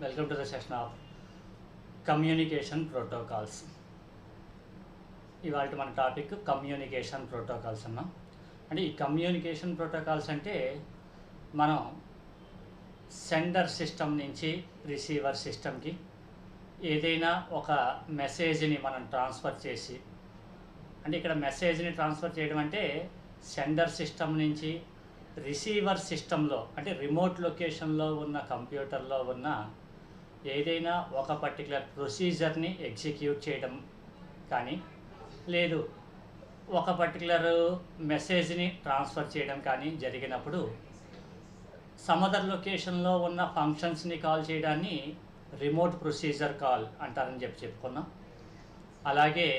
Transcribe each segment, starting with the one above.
Welcome to the session of communication protocols. ఇవాళ మన topic communication protocols అన్నాం. అంటే ఈ కమ్యూనికేషన్ ప్రోటోకాల్స్ అంటే మనం సెండర్ సిస్టమ్ నుంచి రిసీవర్ సిస్టమ్కి ఏదైనా ఒక మెసేజ్ని మనం ట్రాన్స్ఫర్ చేసి, అంటే ఇక్కడ మెసేజ్ని ట్రాన్స్ఫర్ చేయడం అంటే సెండర్ సిస్టమ్ నుంచి రిసీవర్ సిస్టంలో అంటే రిమోట్ లొకేషన్లో ఉన్న కంప్యూటర్లో ఉన్న ఏదైనా ఒక పర్టికులర్ ప్రొసీజర్ని ఎగ్జిక్యూట్ చేయడం కానీ, లేదు ఒక పర్టికులర్ మెసేజ్ని ట్రాన్స్ఫర్ చేయడం కానీ జరిగినప్పుడు సమదర్ లొకేషన్లో ఉన్న ఫంక్షన్స్ని కాల్ చేయడాన్ని రిమోట్ ప్రొసీజర్ కాల్ అంటారని చెప్పుకున్నాం. అలాగే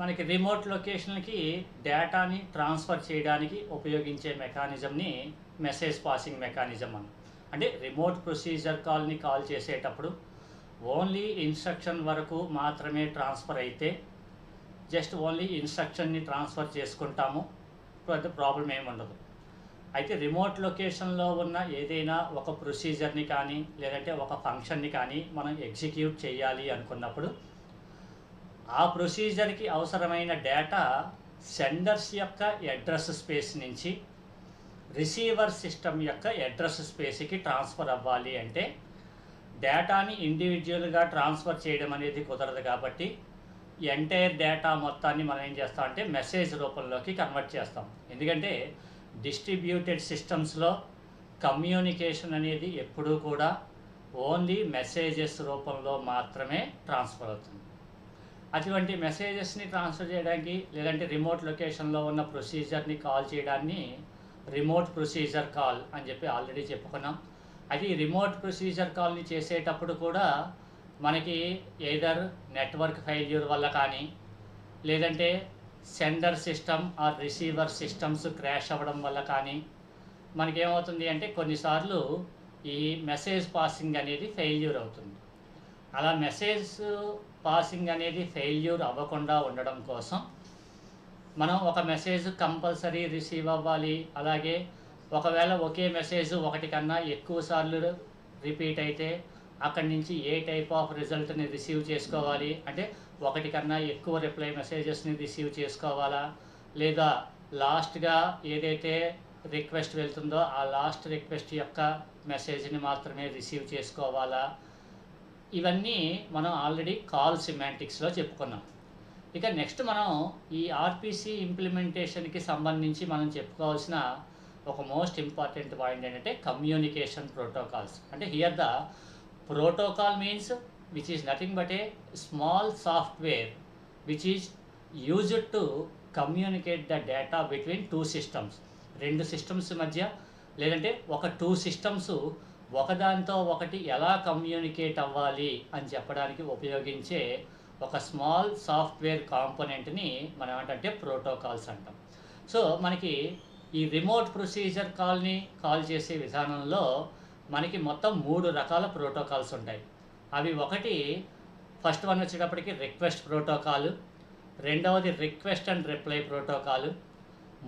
మనకి రిమోట్ లొకేషన్కి డేటాని ట్రాన్స్ఫర్ చేయడానికి ఉపయోగించే మెకానిజంని మెసేజ్ పాసింగ్ మెకానిజం అని. అంటే రిమోట్ ప్రొసీజర్ కాల్ని కాల్ చేసేటప్పుడు ఓన్లీ ఇన్స్ట్రక్షన్ వరకు మాత్రమే ట్రాన్స్ఫర్ అయితే జస్ట్ ఓన్లీ ఇన్స్ట్రక్షన్ని ట్రాన్స్ఫర్ చేసుకుంటాము, పెద్ద ప్రాబ్లం ఏమి ఉండదు. అయితే రిమోట్ లొకేషన్లో ఉన్న ఏదైనా ఒక ప్రొసీజర్ని కానీ లేదంటే ఒక ఫంక్షన్ని కానీ మనం ఎగ్జిక్యూట్ చేయాలి అనుకున్నప్పుడు ఆ ప్రొసీజర్కి అవసరమైన డేటా సెండర్స్ యొక్క అడ్రస్ స్పేస్ నుంచి రిసీవర్ సిస్టమ్ యొక్క అడ్రస్ స్పేస్కి ట్రాన్స్ఫర్ అవ్వాలి. అంటే డేటాని ఇండివిజువల్గా ట్రాన్స్ఫర్ చేయడం అనేది కుదరదు కాబట్టి ఎంటైర్ డేటా మొత్తాన్ని మనం ఏం చేస్తాం అంటే మెసేజ్ రూపంలోకి కన్వర్ట్ చేస్తాం. ఎందుకంటే డిస్ట్రిబ్యూటెడ్ సిస్టమ్స్లో కమ్యూనికేషన్ అనేది ఎప్పుడూ కూడా ఓన్లీ మెసేజెస్ రూపంలో మాత్రమే ట్రాన్స్ఫర్ అవుతుంది. అటువంటి మెసేజెస్ని ట్రాన్స్ఫర్ చేయడానికి లేదంటే రిమోట్ లొకేషన్లో ఉన్న ప్రొసీజర్ని కాల్ చేయడాన్ని రిమోట్ ప్రొసీజర్ కాల్ అని చెప్పి ఆల్రెడీ చెప్పుకున్నాం. అది రిమోట్ ప్రొసీజర్ కాల్ని చేసేటప్పుడు కూడా మనకి ఎయిదర్ నెట్వర్క్ ఫెయిల్యూర్ వల్ల కానీ లేదంటే sender system or receiver systems crash అవ్వడం వల్ల కానీ మనకేమవుతుంది అంటే కొన్నిసార్లు ఈ మెసేజ్ పాసింగ్ అనేది ఫెయిల్యూర్ అవుతుంది. అలా మెసేజ్ పాసింగ్ అనేది ఫెయిల్యూర్ అవ్వకుండా ఉండడం కోసం మనం ఒక మెసేజ్ కంపల్సరీ రిసీవ్ అవ్వాలి. అలాగే ఒకవేళ ఒకే మెసేజ్ ఒకటి కన్నా ఎక్కువ సార్లు రిపీట్ అయితే అక్కడి నుంచి ఏ టైప్ ఆఫ్ రిజల్ట్ని రిసీవ్ చేసుకోవాలి, అంటే ఒకటి కన్నా ఎక్కువ రిప్లై మెసేజెస్ని రిసీవ్ చేసుకోవాలా, లేదా లాస్ట్గా ఏదైతే రిక్వెస్ట్ వెళ్తుందో ఆ లాస్ట్ రిక్వెస్ట్ యొక్క మెసేజ్ని మాత్రమే రిసీవ్ చేసుకోవాలా, ఇవన్నీ మనం ఆల్రెడీ కాల్ సిమాంటిక్స్లో చెప్పుకున్నాం. ఇక నెక్స్ట్ మనం ఈ ఆర్పిసి ఇంప్లిమెంటేషన్కి సంబంధించి మనం చెప్పుకోవాల్సిన ఒక మోస్ట్ ఇంపార్టెంట్ పాయింట్ ఏంటంటే కమ్యూనికేషన్ ప్రోటోకాల్స్. అంటే here the protocol means which is nothing but a small software which is used to communicate the data between two systems. రెండు సిస్టమ్స్ మధ్య లేదంటే ఒక టూ సిస్టమ్స్ ఒకదానితో ఒకటి ఎలా కమ్యూనికేట్ అవ్వాలి అని చెప్పడానికి ఉపయోగించే ఒక స్మాల్ సాఫ్ట్వేర్ కాంపోనెంట్ని మనం ఏంటంటే ప్రోటోకాల్స్ అంటాం. సో మనకి ఈ రిమోట్ ప్రొసీజర్ కాల్ని కాల్ చేసే విధానంలో మనకి మొత్తం 3 రకాల ప్రోటోకాల్స్ ఉంటాయి. అవి ఒకటి ఫస్ట్ వన్ వచ్చేటప్పటికి రిక్వెస్ట్ ప్రోటోకాల్, రెండవది రిక్వెస్ట్ అండ్ రిప్లై ప్రోటోకాల్,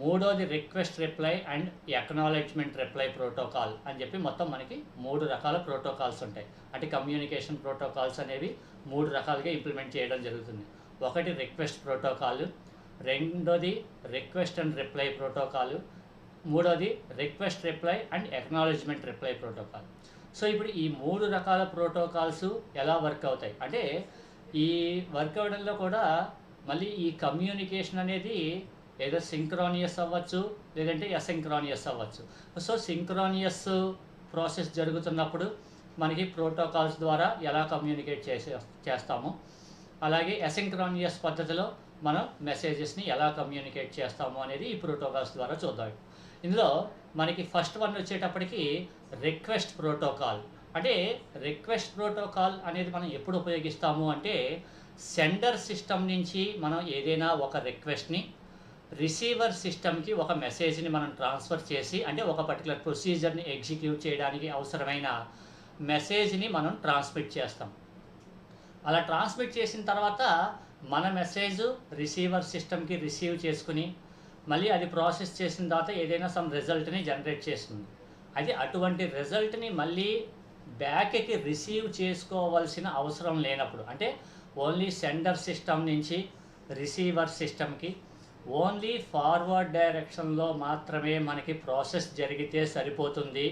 మూడోది request reply and acknowledgement reply protocol అని చెప్పి మొత్తం మనకి 3 రకాల ప్రోటోకాల్స్ ఉంటాయి. అంటే కమ్యూనికేషన్ ప్రోటోకాల్స్ అనేవి 3 రకాలుగా ఇంప్లిమెంట్ చేయడం జరుగుతుంది. ఒకటి రిక్వెస్ట్ ప్రోటోకాల్, రెండోది రిక్వెస్ట్ అండ్ రిప్లై ప్రోటోకాల్, మూడోది request reply and acknowledgement reply protocol. So ఇప్పుడు ఈ 3 రకాల ప్రోటోకాల్స్ ఎలా వర్క్ అవుతాయి అంటే ఈ వర్క్ అవడంలో కూడా మళ్ళీ ఈ కమ్యూనికేషన్ అనేది ఏదో సింక్రోనియస్ అవ్వచ్చు లేదంటే అసింక్రోనియస్ అవ్వచ్చు. సో సింక్రోనియస్ ప్రాసెస్ జరుగుతున్నప్పుడు మనకి ప్రోటోకాల్స్ ద్వారా ఎలా కమ్యూనికేట్ చేస్తాము, అలాగే అసింక్రోనియస్ పద్ధతిలో మనం మెసేజెస్ని ఎలా కమ్యూనికేట్ చేస్తాము అనేది ఈ ప్రోటోకాల్స్ ద్వారా చూద్దాం. ఇందులో మనకి ఫస్ట్ వన్ వచ్చేటప్పటికి రిక్వెస్ట్ ప్రోటోకాల్. అంటే రిక్వెస్ట్ ప్రోటోకాల్ అనేది మనం ఎప్పుడు ఉపయోగిస్తాము అంటే సెండర్ సిస్టమ్ నుంచి మనం ఏదైనా ఒక రిక్వెస్ట్ని రిసీవర్ సిస్టమ్కి ఒక మెసేజ్ని మనం ట్రాన్స్ఫర్ చేసి, అంటే ఒక పర్టికులర్ ప్రొసీజర్ని ఎగ్జిక్యూట్ చేయడానికి అవసరమైన మెసేజ్ని మనం ట్రాన్స్మిట్ చేస్తాం. అలా ట్రాన్స్మిట్ చేసిన తర్వాత మన మెసేజ్ రిసీవర్ సిస్టమ్కి రిసీవ్ చేసుకుని మళ్ళీ అది ప్రాసెస్ చేసిన తర్వాత ఏదైనా సమ్ రిజల్ట్ని జనరేట్ చేస్తుంది. అయితే అటువంటి రిజల్ట్ని మళ్ళీ బ్యాక్కి రిసీవ్ చేసుకోవాల్సిన అవసరం లేనప్పుడు, అంటే ఓన్లీ సెండర్ సిస్టమ్ నుంచి రిసీవర్ సిస్టమ్కి ఓన్లీ ఫార్వర్డ్ డైరెక్షన్లో మాత్రమే మనకి ప్రాసెస్ జరిగితే సరిపోతుంది.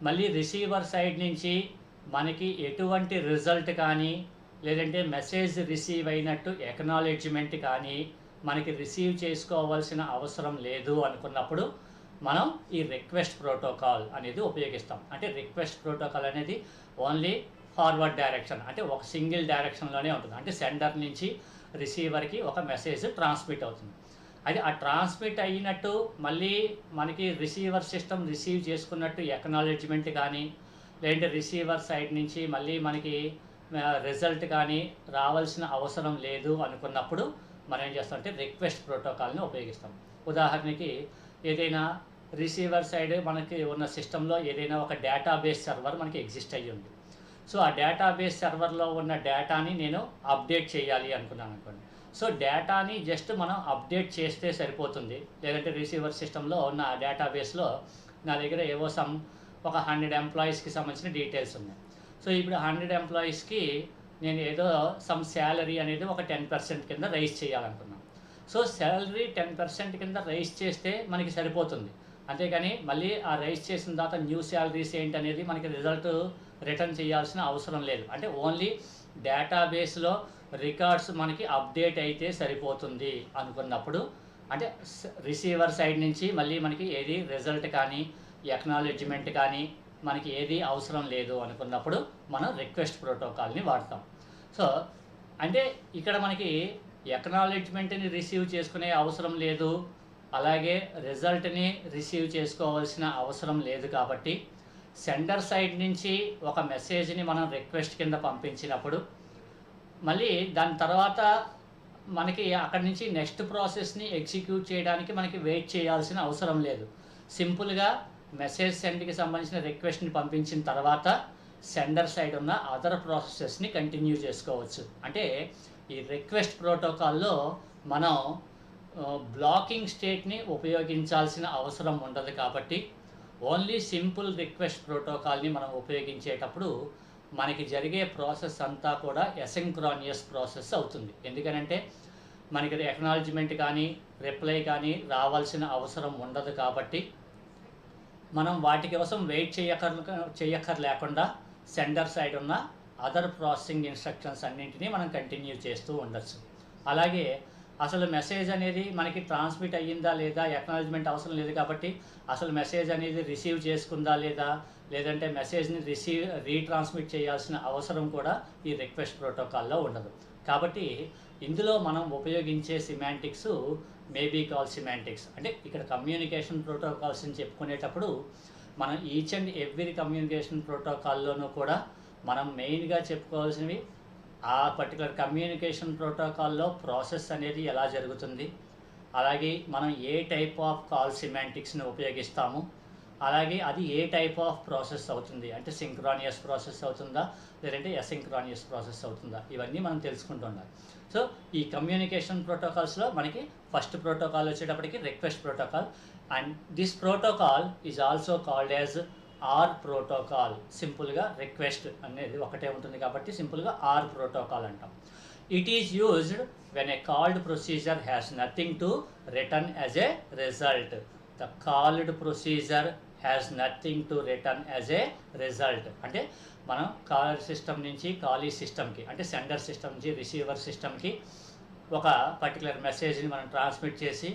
మళ్ళీ రిసీవర్ సైడ్ నుంచి మనకి ఎటువంటి రిజల్ట్ కానీ లేదంటే మెసేజ్ రిసీవ్ అయినట్టు ఎక్నాలెడ్జ్మెంట్ కానీ మనకి రిసీవ్ చేసుకోవాల్సిన అవసరం లేదు అనుకున్నప్పుడు మనం ఈ రిక్వెస్ట్ ప్రోటోకాల్ అనేది ఉపయోగిస్తాం. అంటే రిక్వెస్ట్ ప్రోటోకాల్ అనేది ఓన్లీ ఫార్వర్డ్ డైరెక్షన్, అంటే ఒక సింగిల్ డైరెక్షన్లోనే ఉంటుంది. అంటే సెండర్ నుంచి రిసీవర్కి ఒక మెసేజ్ ట్రాన్స్మిట్ అవుతుంది. అది ఆ ట్రాన్స్మిట్ అయినట్టు మళ్ళీ మనకి రిసీవర్ సిస్టమ్ రిసీవ్ చేసుకున్నట్టు ఎక్నాలెడ్జ్మెంట్ కానీ లేదంటే రిసీవర్ సైడ్ నుంచి మళ్ళీ మనకి రిజల్ట్ కానీ రావాల్సిన అవసరం లేదు అనుకున్నప్పుడు మనం ఏం చేస్తామంటే రిక్వెస్ట్ ప్రోటోకాల్ని ఉపయోగిస్తాం. ఉదాహరణకి ఏదైనా రిసీవర్ సైడ్ మనకి ఉన్న సిస్టంలో ఏదైనా ఒక డేటాబేస్ సర్వర్ మనకి ఎగ్జిస్ట్ అయ్యి ఉంది. సో ఆ డేటాబేస్ సర్వర్లో ఉన్న డేటాని నేను అప్డేట్ చేయాలి అనుకున్నాను అనుకోండి. సో డేటాని జస్ట్ మనం అప్డేట్ చేస్తే సరిపోతుంది. లేదంటే రిసీవర్ సిస్టంలో ఉన్న ఆ డేటాబేస్లో నా దగ్గర ఏవో ఒక 100 ఎంప్లాయీస్కి సంబంధించిన డీటెయిల్స్ ఉన్నాయి. సో ఇప్పుడు 100 ఎంప్లాయీస్కి నేను ఏదో శాలరీ అనేది ఒక 10% కింద రైజ్ చేయాలనుకున్నాను. సో శాలరీ 10% కింద రైజ్ చేస్తే మనకి సరిపోతుంది. అంతేకాని మళ్ళీ ఆ రైజ్ చేసిన తర్వాత న్యూ శాలరీస్ ఏంటి అనేది మనకి రిజల్ట్ రిటర్న్ చేయాల్సిన అవసరం లేదు. అంటే ఓన్లీ డేటాబేస్లో రికార్డ్స్ మనకి అప్డేట్ అయితే సరిపోతుంది అనుకున్నప్పుడు, అంటే రిసీవర్ సైడ్ నుంచి మళ్ళీ మనకి ఏది రిజల్ట్ కానీ ఎక్నాలెడ్జ్మెంట్ కానీ మనకి ఏది అవసరం లేదు అనుకున్నప్పుడు మనం రిక్వెస్ట్ ప్రోటోకాల్ని వాడతాం. సో అంటే ఇక్కడ మనకి ఎక్నాలెడ్జ్మెంట్ని రిసీవ్ చేసుకునే అవసరం లేదు, అలాగే రిజల్ట్ని రిసీవ్ చేసుకోవాల్సిన అవసరం లేదు. కాబట్టి సెండర్ సైడ్ నుంచి ఒక మెసేజ్ని మనం రిక్వెస్ట్ కింద పంపించినప్పుడు మళ్ళీ దాని తర్వాత మనకి అక్కడి నుంచి నెక్స్ట్ ప్రాసెస్ని ఎగ్జిక్యూట్ చేయడానికి మనకి వెయిట్ చేయాల్సిన అవసరం లేదు. సింపుల్గా మెసేజ్ సెండ్కి సంబంధించిన రిక్వెస్ట్ని పంపించిన తర్వాత సెండర్ సైడ్ ఉన్న అదర్ ప్రాసెసెస్ని కంటిన్యూ చేసుకోవచ్చు. అంటే ఈ రిక్వెస్ట్ ప్రోటోకాల్లో మనం బ్లాకింగ్ స్టేట్ని ఉపయోగించాల్సిన అవసరం ఉండదు. కాబట్టి ఓన్లీ సింపుల్ రిక్వెస్ట్ ప్రోటోకాల్ని మనం ఉపయోగించేటప్పుడు మనకి జరిగే ప్రాసెస్ అంతా కూడా ఎసింక్రానియస్ ప్రాసెస్ అవుతుంది. ఎందుకనంటే మనకి ఎక్నాలెడ్జ్మెంట్ కానీ రిప్లై కానీ రావాల్సిన అవసరం ఉండదు. కాబట్టి మనం వాటి కోసం వెయిట్ చేయక్కర్లేకుండా సెండర్ సైడ్ ఉన్న అదర్ ప్రాసెసింగ్ ఇన్స్ట్రక్షన్స్ అన్నింటినీ మనం కంటిన్యూ చేస్తూ ఉండొచ్చు. అలాగే అసలు మెసేజ్ అనేది మనకి ట్రాన్స్మిట్ అయ్యిందా లేదా ఎక్నాలెడ్జ్మెంట్ అవసరం లేదు. కాబట్టి అసలు మెసేజ్ అనేది రిసీవ్ చేసుకుందా లేదా, లేదంటే మెసేజ్ని రీట్రాన్స్మిట్ చేయాల్సిన అవసరం కూడా ఈ రిక్వెస్ట్ ప్రోటోకాల్లో ఉండదు. కాబట్టి ఇందులో మనం ఉపయోగించే సిమాంటిక్స్ మేబీ కాల్ సిమాంటిక్స్. అంటే ఇక్కడ కమ్యూనికేషన్ ప్రోటోకాల్స్ అని చెప్పుకునేటప్పుడు మనం ఈచ్ అండ్ ఎవ్రీ కమ్యూనికేషన్ ప్రోటోకాల్లోనూ కూడా మనం మెయిన్గా చెప్పుకోవాల్సినవి ఆ పర్టికులర్ కమ్యూనికేషన్ ప్రోటోకాల్లో ప్రాసెస్ అనేది ఎలా జరుగుతుంది, అలాగే మనం ఏ టైప్ ఆఫ్ కాల్ సిమాంటిక్స్ని ఉపయోగిస్తాము, అలాగే అది ఏ టైప్ ఆఫ్ ప్రాసెస్ అవుతుంది, అంటే సింక్రానియస్ ప్రాసెస్ అవుతుందా లేదంటే అసింక్రానియస్ ప్రాసెస్ అవుతుందా, ఇవన్నీ మనం తెలుసుకుంటూ ఉండాలి. సో ఈ కమ్యూనికేషన్ ప్రోటోకాల్స్లో మనకి ఫస్ట్ ప్రోటోకాల్ వచ్చేటప్పటికి request protocol, and this protocol is also called as R protocol. సింపుల్గా రిక్వెస్ట్ అనేది ఒకటే ఉంటుంది కాబట్టి సింపుల్గా ఆర్ ప్రోటోకాల్ అంటాం. It is used when a called procedure has nothing to return as a result. The called procedure has nothing to return as a result. అంటే మనం call system నుంచి కాలీ సిస్టమ్కి, అంటే సెండర్ సిస్టమ్ నుంచి రిసీవర్ సిస్టమ్కి ఒక పర్టికులర్ మెసేజ్ని మనం ట్రాన్స్మిట్ చేసి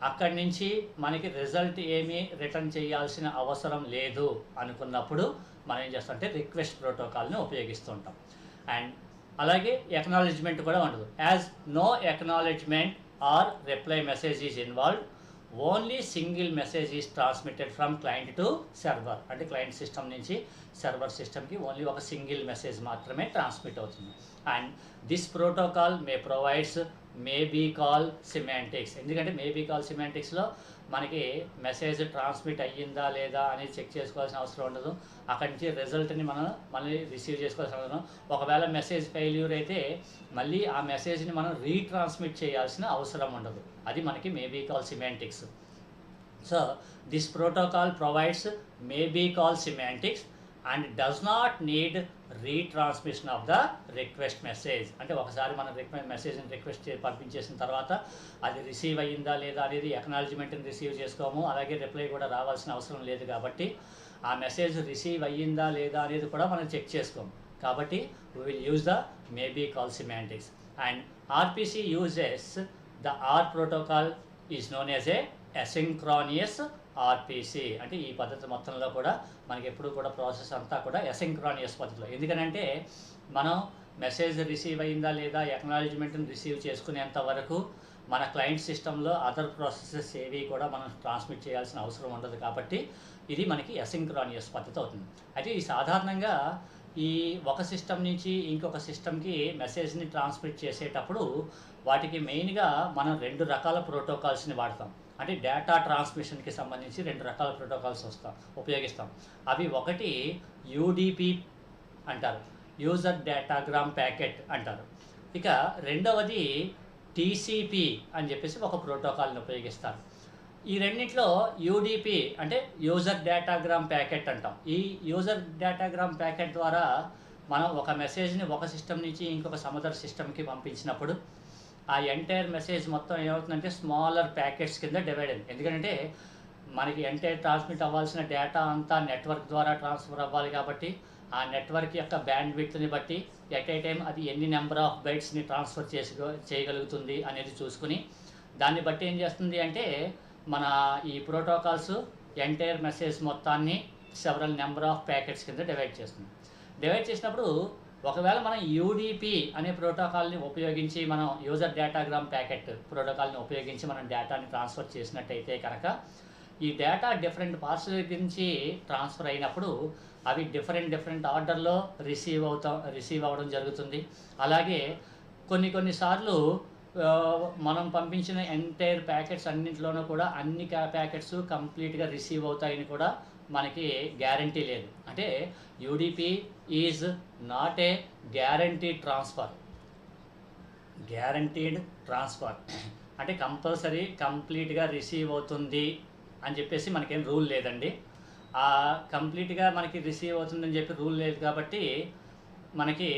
అక్కడి నుంచి మనకి రిజల్ట్ ఏమీ రిటర్న్ చేయాల్సిన అవసరం లేదు అనుకున్నప్పుడు మనం ఏం చేస్తామంటే రిక్వెస్ట్ ప్రోటోకాల్ని ఉపయోగిస్తూ ఉంటాం. అండ్ అలాగే ఎక్నాలెడ్జ్మెంట్ కూడా ఉండదు. As no acknowledgement or reply message is involved, only single message is transmitted from client to server. అంటే క్లయింట్ సిస్టమ్ నుంచి సర్వర్ సిస్టమ్కి ఓన్లీ ఒక సింగిల్ మెసేజ్ మాత్రమే ట్రాన్స్మిట్ అవుతుంది. And this protocol may provides maybe call semantics. ఎందుకంటే maybe call సిమాంటిక్స్లో మనకి message transmit అయ్యిందా లేదా అనేది చెక్ చేసుకోవాల్సిన అవసరం ఉండదు. అక్కడి నుంచి రిజల్ట్ని మనం మళ్ళీ రిసీవ్ చేసుకోవాల్సిన అవసరం. ఒకవేళ మెసేజ్ ఫెయిల్యూర్ అయితే మళ్ళీ ఆ మెసేజ్ని మనం రీట్రాన్స్మిట్ చేయాల్సిన అవసరం ఉండదు. అది మనకి maybe call semantics. So this protocol provides maybe call semantics and does not need retransmission of the request message. అంటే ఒకసారి మనం మెసేజ్ని రిక్వెస్ట్ పంపించేసిన తర్వాత అది రిసీవ్ అయ్యిందా లేదా అనేది ఎక్నాలజ్మెంట్ని రిసీవ్ చేసుకోము, అలాగే రిప్లై కూడా రావాల్సిన అవసరం లేదు. కాబట్టి ఆ మెసేజ్ రిసీవ్ అయ్యిందా లేదా అనేది కూడా మనం చెక్ చేసుకోము. కాబట్టి we will use the maybe call semantics. And RPC uses the R protocol is known as a asynchronous RPC. అంటే ఈ పద్ధతి మొత్తంలో కూడా మనకి ఎప్పుడు కూడా ప్రాసెస్ అంతా కూడా అసింక్రానియస్ పద్ధతిలో. ఎందుకనంటే మనం మెసేజ్ రిసీవ్ అయిందా లేదా ఎక్నాలజ్మెంట్ని రిసీవ్ చేసుకునేంత వరకు మన క్లయింట్ సిస్టంలో అదర్ ప్రాసెసెస్ ఏవి కూడా మనం ట్రాన్స్మిట్ చేయాల్సిన అవసరం ఉండదు. కాబట్టి ఇది మనకి అసింక్రానియస్ పద్ధతి అవుతుంది. అయితే ఈ సాధారణంగా ఈ ఒక సిస్టమ్ నుంచి ఇంకొక సిస్టమ్కి మెసేజ్ని ట్రాన్స్మిట్ చేసేటప్పుడు వాటికి మెయిన్గా మనం 2 రకాల ప్రోటోకాల్స్ని వాడతాం. అంటే డేటా ట్రాన్స్మిషన్కి సంబంధించి 2 రకాల ప్రోటోకాల్స్ ఉపయోగిస్తాం. అవి ఒకటి యూడిపి అంటారు, యూజర్ డేటాగ్రామ్ ప్యాకెట్ అంటారు. ఇక రెండవది టీసీపీ అని చెప్పేసి ఒక ప్రోటోకాల్ని ఉపయోగిస్తారు. ఈ రెండింటిలో యూడిపి అంటే యూజర్ డేటాగ్రామ్ ప్యాకెట్ అంటాం. ఈ యూజర్ డేటాగ్రామ్ ప్యాకెట్ ద్వారా మనం ఒక మెసేజ్ని ఒక సిస్టమ్ నుంచి ఇంకొక సమదర్ సిస్టమ్కి పంపించినప్పుడు ఆ ఎంటైర్ మెసేజ్ మొత్తం ఏమవుతుందంటే స్మాలర్ ప్యాకెట్స్ కింద డివైడ్ అయింది. ఎందుకంటే మనకి ఎంటైర్ ట్రాన్స్మిట్ అవ్వాల్సిన డేటా అంతా నెట్వర్క్ ద్వారా ట్రాన్స్ఫర్ అవ్వాలి. కాబట్టి ఆ నెట్వర్క్ యొక్క బ్యాండ్ విడ్త్ని బట్టి ఎట్ ఏ టైం అది ఎన్ని నెంబర్ ఆఫ్ బైట్స్ని ట్రాన్స్ఫర్ చేయగలుగుతుంది అనేది చూసుకుని దాన్ని బట్టి ఏం చేస్తుంది అంటే మన ఈ ప్రోటోకాల్స్ ఎంటైర్ మెసేజ్ మొత్తాన్ని సెవరల్ నెంబర్ ఆఫ్ ప్యాకెట్స్ కింద డివైడ్ చేస్తుంది. డివైడ్ చేసినప్పుడు ఒకవేళ మనం యూడిపి అనే ప్రోటోకాల్ని ఉపయోగించి మనం యూజర్ డేటాగ్రామ్ ప్యాకెట్ ప్రోటోకాల్ని ఉపయోగించి మనం డేటాని ట్రాన్స్ఫర్ చేసినట్టయితే కనుక ఈ డేటా డిఫరెంట్ పార్ట్స్ నుంచి ట్రాన్స్ఫర్ అయినప్పుడు అవి డిఫరెంట్ ఆర్డర్లో రిసీవ్ అవ్వడం జరుగుతుంది. అలాగే కొన్నిసార్లు మనం పంపించిన ఎంటైర్ ప్యాకెట్స్ అన్నింటిలోనూ కూడా అన్ని ప్యాకెట్స్ కంప్లీట్గా రిసీవ్ అవుతాయని కూడా మనకి గ్యారంటీ లేదు. అంటే UDP is not a guaranteed transfer అంటే కంపల్సరీ కంప్లీట్గా రిసీవ్ అవుతుంది అని చెప్పేసి మనకేం రూల్ లేదండి. ఆ కంప్లీట్గా మనకి రిసీవ్ అవుతుందని చెప్పి రూల్ లేదు. కాబట్టి మనకి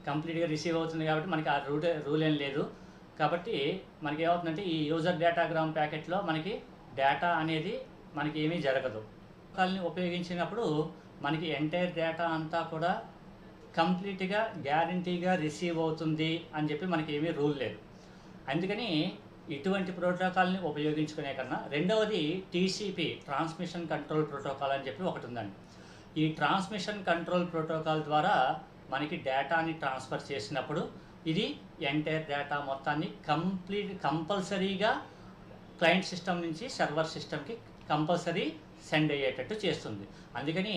కంప్లీట్గా రిసీవ్ అవుతుంది కాబట్టి మనకి ఆ రూల్ ఏం లేదు. కాబట్టి మనకి ఏమవుతుందంటే ఈ యూజర్ డేటాగ్రామ్ ప్యాకెట్లో మనకి డేటా అనేది మనకి ఏమీ జరగదు. ప్రోటోకాల్ని ఉపయోగించినప్పుడు మనకి ఎంటైర్ డేటా అంతా కూడా కంప్లీట్గా గ్యారంటీగా రిసీవ్ అవుతుంది అని చెప్పి మనకి ఏమీ రూల్ లేదు. అందుకని ఇటువంటి ప్రోటోకాల్ని ఉపయోగించుకునే కన్నా రెండవది టీసీపీ ట్రాన్స్మిషన్ కంట్రోల్ ప్రోటోకాల్ అని చెప్పి ఒకటి ఉందండి. ఈ ట్రాన్స్మిషన్ కంట్రోల్ ప్రోటోకాల్ ద్వారా మనకి డేటాని ట్రాన్స్ఫర్ చేసినప్పుడు ఇది ఎంటైర్ డేటా మొత్తాన్ని కంపల్సరీగా క్లయింట్ సిస్టమ్ నుంచి సర్వర్ సిస్టమ్కి కంపల్సరీ సెండ్ అయ్యేటట్టు చేస్తుంది. అందుకని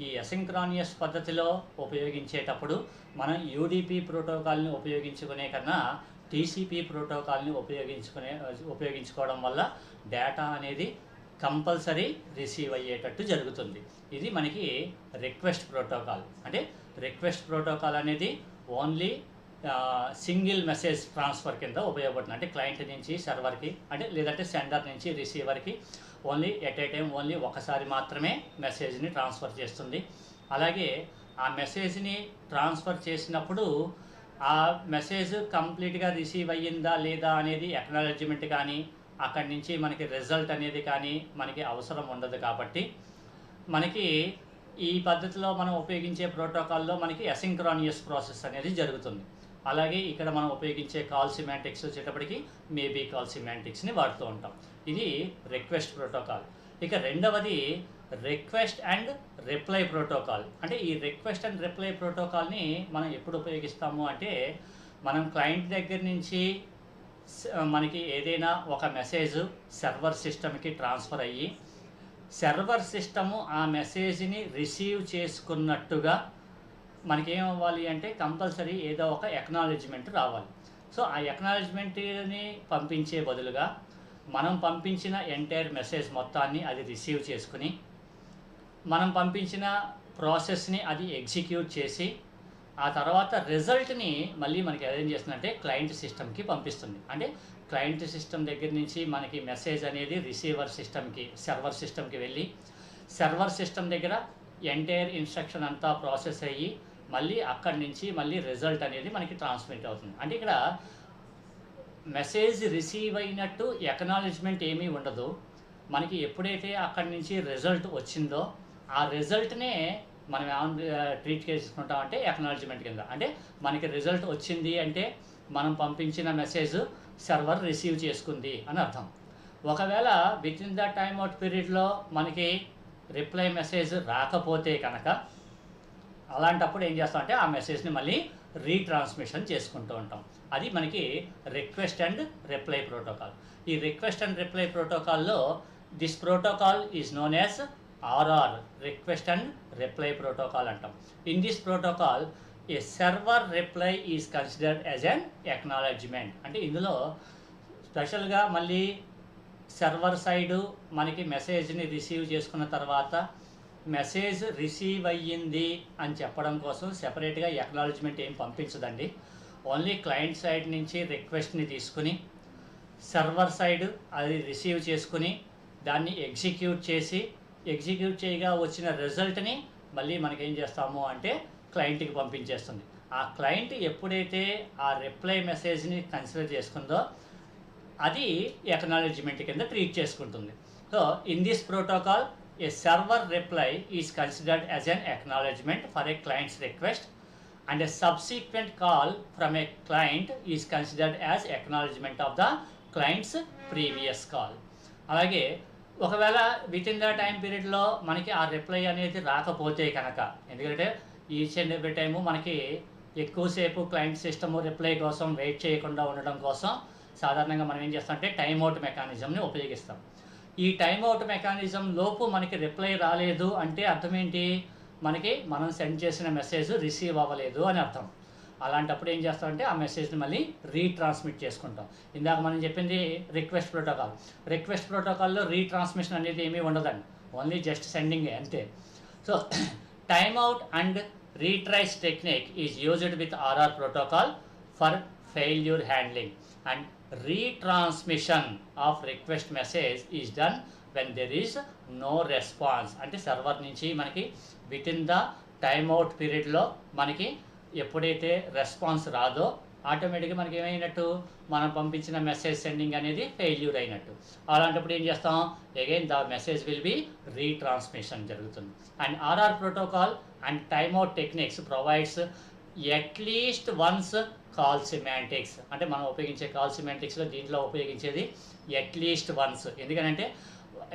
ఈ అసింక్రానియస్ పద్ధతిలో ఉపయోగించేటప్పుడు మనం యూడిపి ప్రోటోకాల్ని ఉపయోగించుకునే కన్నా టీసీపీ ప్రోటోకాల్ని ఉపయోగించుకోవడం వల్ల డేటా అనేది కంపల్సరీ రిసీవ్ అయ్యేటట్టు జరుగుతుంది. ఇది మనకి రిక్వెస్ట్ ప్రోటోకాల్. అంటే రిక్వెస్ట్ ప్రోటోకాల్ అనేది ఓన్లీ సింగిల్ మెసేజ్ ట్రాన్స్ఫర్ కింద ఉపయోగపడుతుంది. అంటే క్లయింట్ నుంచి సర్వర్కి అంటే లేదంటే సెండర్ నుంచి రిసీవర్కి only at a time only ఒకసారి మాత్రమే మెసేజ్ని ట్రాన్స్ఫర్ చేస్తుంది. అలాగే ఆ మెసేజ్ని ట్రాన్స్ఫర్ చేసినప్పుడు ఆ మెసేజ్ కంప్లీట్గా రిసీవ్ అయ్యిందా లేదా అనేది ఎక్నాలజ్మెంట్ కానీ అక్కడి నుంచి మనకి రిజల్ట్ అనేది కానీ మనకి అవసరం ఉండదు. కాబట్టి మనకి ఈ పద్ధతిలో మనం ఉపయోగించే ప్రోటోకాల్లో మనకి అసింక్రానియస్ ప్రాసెస్ అనేది జరుగుతుంది. అలాగే ఇక్కడ మనం ఉపయోగించే కాల్ సిమాంటిక్స్ వచ్చేటప్పటికి మేబీ కాల్ సిమాంటిక్స్ని వాడుతూ ఉంటాం. ఇది రిక్వెస్ట్ ప్రోటోకాల్. ఇక రెండవది రిక్వెస్ట్ అండ్ రిప్లై ప్రోటోకాల్. అంటే ఈ రిక్వెస్ట్ అండ్ రిప్లై ప్రోటోకాల్ని మనం ఎప్పుడు ఉపయోగిస్తాము అంటే మనం క్లయింట్ దగ్గర నుంచి మనకి ఏదైనా ఒక మెసేజ్ సర్వర్ సిస్టమ్కి ట్రాన్స్ఫర్ అయ్యి సర్వర్ సిస్టము ఆ మెసేజ్ని రిసీవ్ చేసుకున్నట్టుగా మనకేమవ్వాలి అంటే కంపల్సరీ ఏదో ఒక ఎక్నాలజ్మెంట్ రావాలి. సో ఆ ఎక్నాలజ్మెంట్ని పంపించే బదులుగా మనం పంపించిన ఎంటైర్ మెసేజ్ మొత్తాన్ని అది రిసీవ్ చేసుకుని మనం పంపించిన ప్రాసెస్ని అది ఎగ్జిక్యూట్ చేసి ఆ తర్వాత రిజల్ట్ని మళ్ళీ మనకి అరేంజ్ చేస్తుందంటే క్లయింట్ సిస్టమ్కి పంపిస్తుంది. అంటే క్లయింట్ సిస్టమ్ దగ్గర నుంచి మనకి మెసేజ్ అనేది రిసీవర్ సిస్టమ్కి సర్వర్ సిస్టమ్కి వెళ్ళి సర్వర్ సిస్టమ్ దగ్గర ఎంటైర్ ఇన్స్ట్రక్షన్ అంతా ప్రాసెస్ అయ్యి మళ్ళీ అక్కడి నుంచి మళ్ళీ రిజల్ట్ అనేది మనకి ట్రాన్స్మిట్ అవుతుంది. అంటే ఇక్కడ మెసేజ్ రిసీవ్ అయినట్టు ఎకనాలెడ్జ్మెంట్ ఏమీ ఉండదు. మనకి ఎప్పుడైతే అక్కడి నుంచి రిజల్ట్ వచ్చిందో ఆ రిజల్ట్నే మనం ఏమైనా ట్రీట్ చేసుకుంటామంటే ఎకనాలెడ్జ్మెంట్ కింద. అంటే మనకి రిజల్ట్ వచ్చింది అంటే మనం పంపించిన మెసేజ్ సర్వర్ రిసీవ్ చేసుకుంది అని అర్థం. ఒకవేళ with in the time out పీరియడ్లో మనకి రిప్లై మెసేజ్ రాకపోతే కనుక అలాంటప్పుడు ఏం చేస్తామంటే ఆ మెసేజ్ని మళ్ళీ రీట్రాన్స్మిషన్ చేసుకుంటూ ఉంటాం. అది మనకి రిక్వెస్ట్ అండ్ రిప్లై ప్రోటోకాల్. ఈ రిక్వెస్ట్ అండ్ రిప్లై ప్రోటోకాల్లో this protocol is known as RR, request and reply protocol అంటాం. In this protocol a server reply is considered as an acknowledgement. అంటే ఇందులో స్పెషల్గా మళ్ళీ సర్వర్ సైడు మనకి మెసేజ్ని రిసీవ్ చేసుకున్న తర్వాత మెసేజ్ రిసీవ్ అయ్యింది అని చెప్పడం కోసం సెపరేట్గా ఎక్నాలెడ్జ్మెంట్ ఏం పంపించదండి. ఓన్లీ క్లయింట్ సైడ్ నుంచి రిక్వెస్ట్ని తీసుకుని సర్వర్ సైడ్ అది రిసీవ్ చేసుకుని దాన్ని ఎగ్జిక్యూట్ చేయగా వచ్చిన రిజల్ట్ని మళ్ళీ మనకేం చేస్తాము అంటే క్లయింట్కి పంపించేస్తుంది. ఆ క్లయింట్ ఎప్పుడైతే ఆ రిప్లై మెసేజ్ని కన్సిడర్ చేసుకుందో అది ఎకనాలెడ్జ్మెంట్ కింద ట్రీట్ చేసుకుంటుంది. So in this protocol a server reply is considered as an acknowledgement for a client's request and a subsequent call from a client is considered as acknowledgement of the client's previous call. అలాగే ఒకవేళ with in the time పీరియడ్లో మనకి ఆ reply అనేది రాకపోతే కనుక, ఎందుకంటే each and every time మనకి ఎక్కువసేపు క్లయింట్ సిస్టము రిప్లై కోసం వెయిట్ చేయకుండా ఉండడం కోసం సాధారణంగా మనం ఏం చేస్తామంటే టైమ్అవుట్ మెకానిజంని ఉపయోగిస్తాం. ఈ టైమ్అవుట్ మెకానిజం లోపు మనకి రిప్లై రాలేదు అంటే అర్థం ఏంటి, మనం సెండ్ చేసిన మెసేజ్ రిసీవ్ అవ్వలేదు అని అర్థం. అలాంటప్పుడు ఏం చేస్తామంటే ఆ మెసేజ్ని మళ్ళీ రీట్రాన్స్మిట్ చేసుకుంటాం. ఇందాక మనం చెప్పింది రిక్వెస్ట్ ప్రోటోకాల్లో రీట్రాన్స్మిషన్ అనేది ఏమీ ఉండదండి, ఓన్లీ జస్ట్ సెండింగే అంతే. So timeout and retries technique is used with RR protocol for failure handling and retransmission of request message is done when there is no response. అంటే సర్వర్ నుంచి మనకి with in the time out పీరియడ్లో మనకి ఎప్పుడైతే response రాదో ఆటోమేటిక్గా మనకి ఏమైనట్టు మనం పంపించిన మెసేజ్ సెండింగ్ అనేది ఫెయిల్యూర్ అయినట్టు. అలాంటప్పుడు ఏం చేస్తాం, again the message will be retransmission జరుగుతుంది. And RR protocol and time out techniques provides at least once call semantics. అంటే మనం ఉపయోగించే కాల్ సిమాంటిక్స్లో దీంట్లో ఉపయోగించేది అట్లీస్ట్ వన్స్. ఎందుకంటే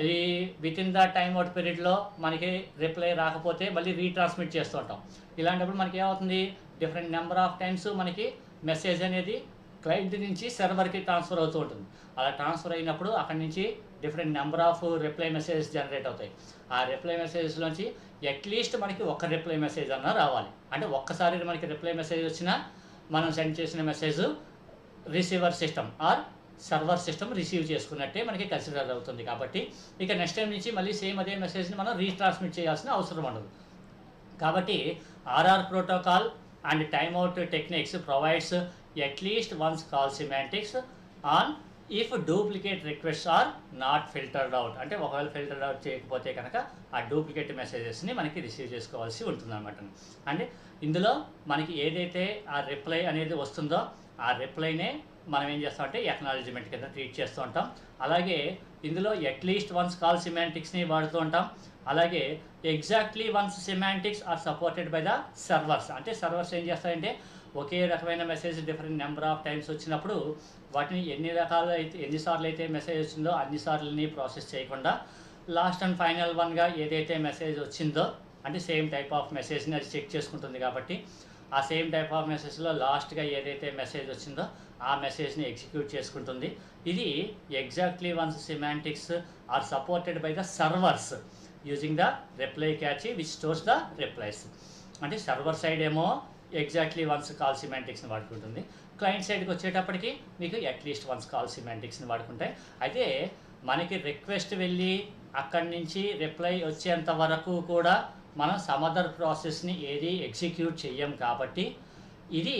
ఇది with in the time out పీరియడ్లో మనకి రిప్లై రాకపోతే మళ్ళీ రీట్రాన్స్మిట్ చేస్తూ ఉంటాం. ఇలాంటప్పుడు మనకి ఏమవుతుంది, డిఫరెంట్ నెంబర్ ఆఫ్ టైమ్స్ మనకి మెసేజ్ అనేది క్లయింట్ నుంచి సర్వర్కి ట్రాన్స్ఫర్ అవుతూ ఉంటుంది. అలా ట్రాన్స్ఫర్ అయినప్పుడు అక్కడి నుంచి different number of reply messages generate అవుతాయి. ఆ రిప్లై మెసేజెస్లోంచి అట్లీస్ట్ మనకి ఒక్క రిప్లై మెసేజ్ అన్నా రావాలి. అంటే ఒక్కసారి మనకి రిప్లై మెసేజ్ వచ్చినా మనం సెండ్ చేసిన message receiver system or server system receive చేసుకున్నట్టే మనకి కన్సిడర్ అవుతుంది. కాబట్టి ఇక నెక్స్ట్ టైం నుంచి మళ్ళీ సేమ్ అదే మెసేజ్ని మనం రీట్రాన్స్మిట్ చేయాల్సిన అవసరం ఉండదు. కాబట్టి RR protocol and timeout techniques provides at least once call semantics on if duplicate requests are not filtered out. అంటే ఒకవేళ ఫిల్టర్డ్ అవుట్ చేయకపోతే కనుక ఆ డూప్లికేట్ మెసేజెస్ని మనకి రిసీవ్ చేసుకోవాల్సి ఉంటుంది అనమాట. అంటే ఇందులో మనకి ఏదైతే ఆ రిప్లై అనేది వస్తుందో ఆ రిప్లైనే మనం ఏం చేస్తామంటే ఎక్నాలెడ్జ్మెంట్ కింద ట్రీట్ చేస్తూ ఉంటాం. అలాగే ఇందులో అట్లీస్ట్ వన్స్ కాల్ సిమాంటిక్స్ని వాడుతూ ఉంటాం. అలాగే exactly once semantics are supported by the servers. అంటే సర్వర్స్ ఏం చేస్తాయంటే ఒకే రకమైన message different number of times వచ్చినప్పుడు వాటిని ఎన్నిసార్లు అయితే మెసేజ్ వచ్చిందో అన్నిసార్లని ప్రాసెస్ చేయకుండా లాస్ట్ అండ్ ఫైనల్ వన్గా ఏదైతే మెసేజ్ వచ్చిందో అంటే సేమ్ టైప్ ఆఫ్ మెసేజ్ని అది చెక్ చేసుకుంటుంది. కాబట్టి ఆ సేమ్ టైప్ ఆఫ్ మెసేజ్లో లాస్ట్గా ఏదైతే మెసేజ్ వచ్చిందో ఆ మెసేజ్ని ఎగ్జిక్యూట్ చేసుకుంటుంది. ఇది exactly once semantics are supported by the servers using the reply cache which stores the replies. అంటే సర్వర్ సైడ్ ఏమో ఎగ్జాక్ట్లీ వన్స్ కాల్ సిమాంటిక్స్ని వాడుకుంటుంది, క్లయింట్ సైడ్కి వచ్చేటప్పటికి మీకు అట్లీస్ట్ వన్స్ కాల్ సిమాంటిక్స్ని వాడుకుంటాయి. అయితే మనకి రిక్వెస్ట్ వెళ్ళి అక్కడి నుంచి రిప్లై వచ్చేంత వరకు కూడా మనం సమ్ అదర్ ప్రాసెస్ని ఏది ఎగ్జిక్యూట్ చెయ్యం. కాబట్టి ఇది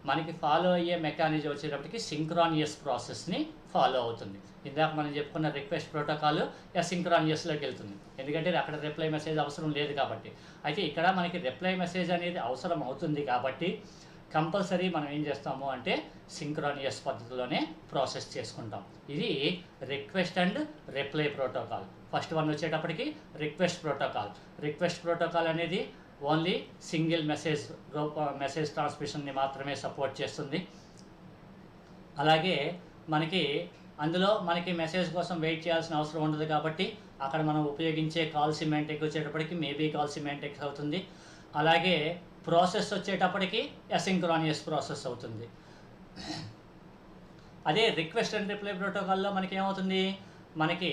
మనకి ఫాలో అయ్యే మెకానిజం వచ్చేటప్పటికి సింక్రానియస్ ప్రాసెస్ని ఫాలో అవుతుంది. ఇందాక మనం చెప్పుకున్న రిక్వెస్ట్ ప్రోటోకాల్ అసింక్రానియస్లోకి వెళ్తుంది, ఎందుకంటే అక్కడ రిప్లై మెసేజ్ అవసరం లేదు కాబట్టి. అయితే ఇక్కడ మనకి రిప్లై మెసేజ్ అనేది అవసరం అవుతుంది కాబట్టి కంపల్సరీ మనం ఏం చేస్తాము అంటే సింక్రానియస్ పద్ధతిలోనే ప్రాసెస్ చేసుకుంటాం. ఇది request and reply protocol. First one వచ్చేటప్పటికి రిక్వెస్ట్ ప్రోటోకాల్. రిక్వెస్ట్ ప్రోటోకాల్ అనేది ఓన్లీ సింగిల్ మెసేజ్ ట్రాన్స్మిషన్ని మాత్రమే సపోర్ట్ చేస్తుంది. అలాగే అందులో మనకి మెసేజ్ కోసం వెయిట్ చేయాల్సిన అవసరం ఉండదు కాబట్టి అక్కడ మనం ఉపయోగించే కాల్ సిమాంటిక్ వచ్చేటప్పటికి మేబీ కాల్ సిమాంటిక్స్ అవుతుంది. అలాగే ప్రాసెస్ వచ్చేటప్పటికి అసింక్రానియస్ ప్రాసెస్ అవుతుంది. అదే రిక్వెస్ట్ అండ్ రిప్లై ప్రోటోకాల్లో మనకి ఏమవుతుంది, మనకి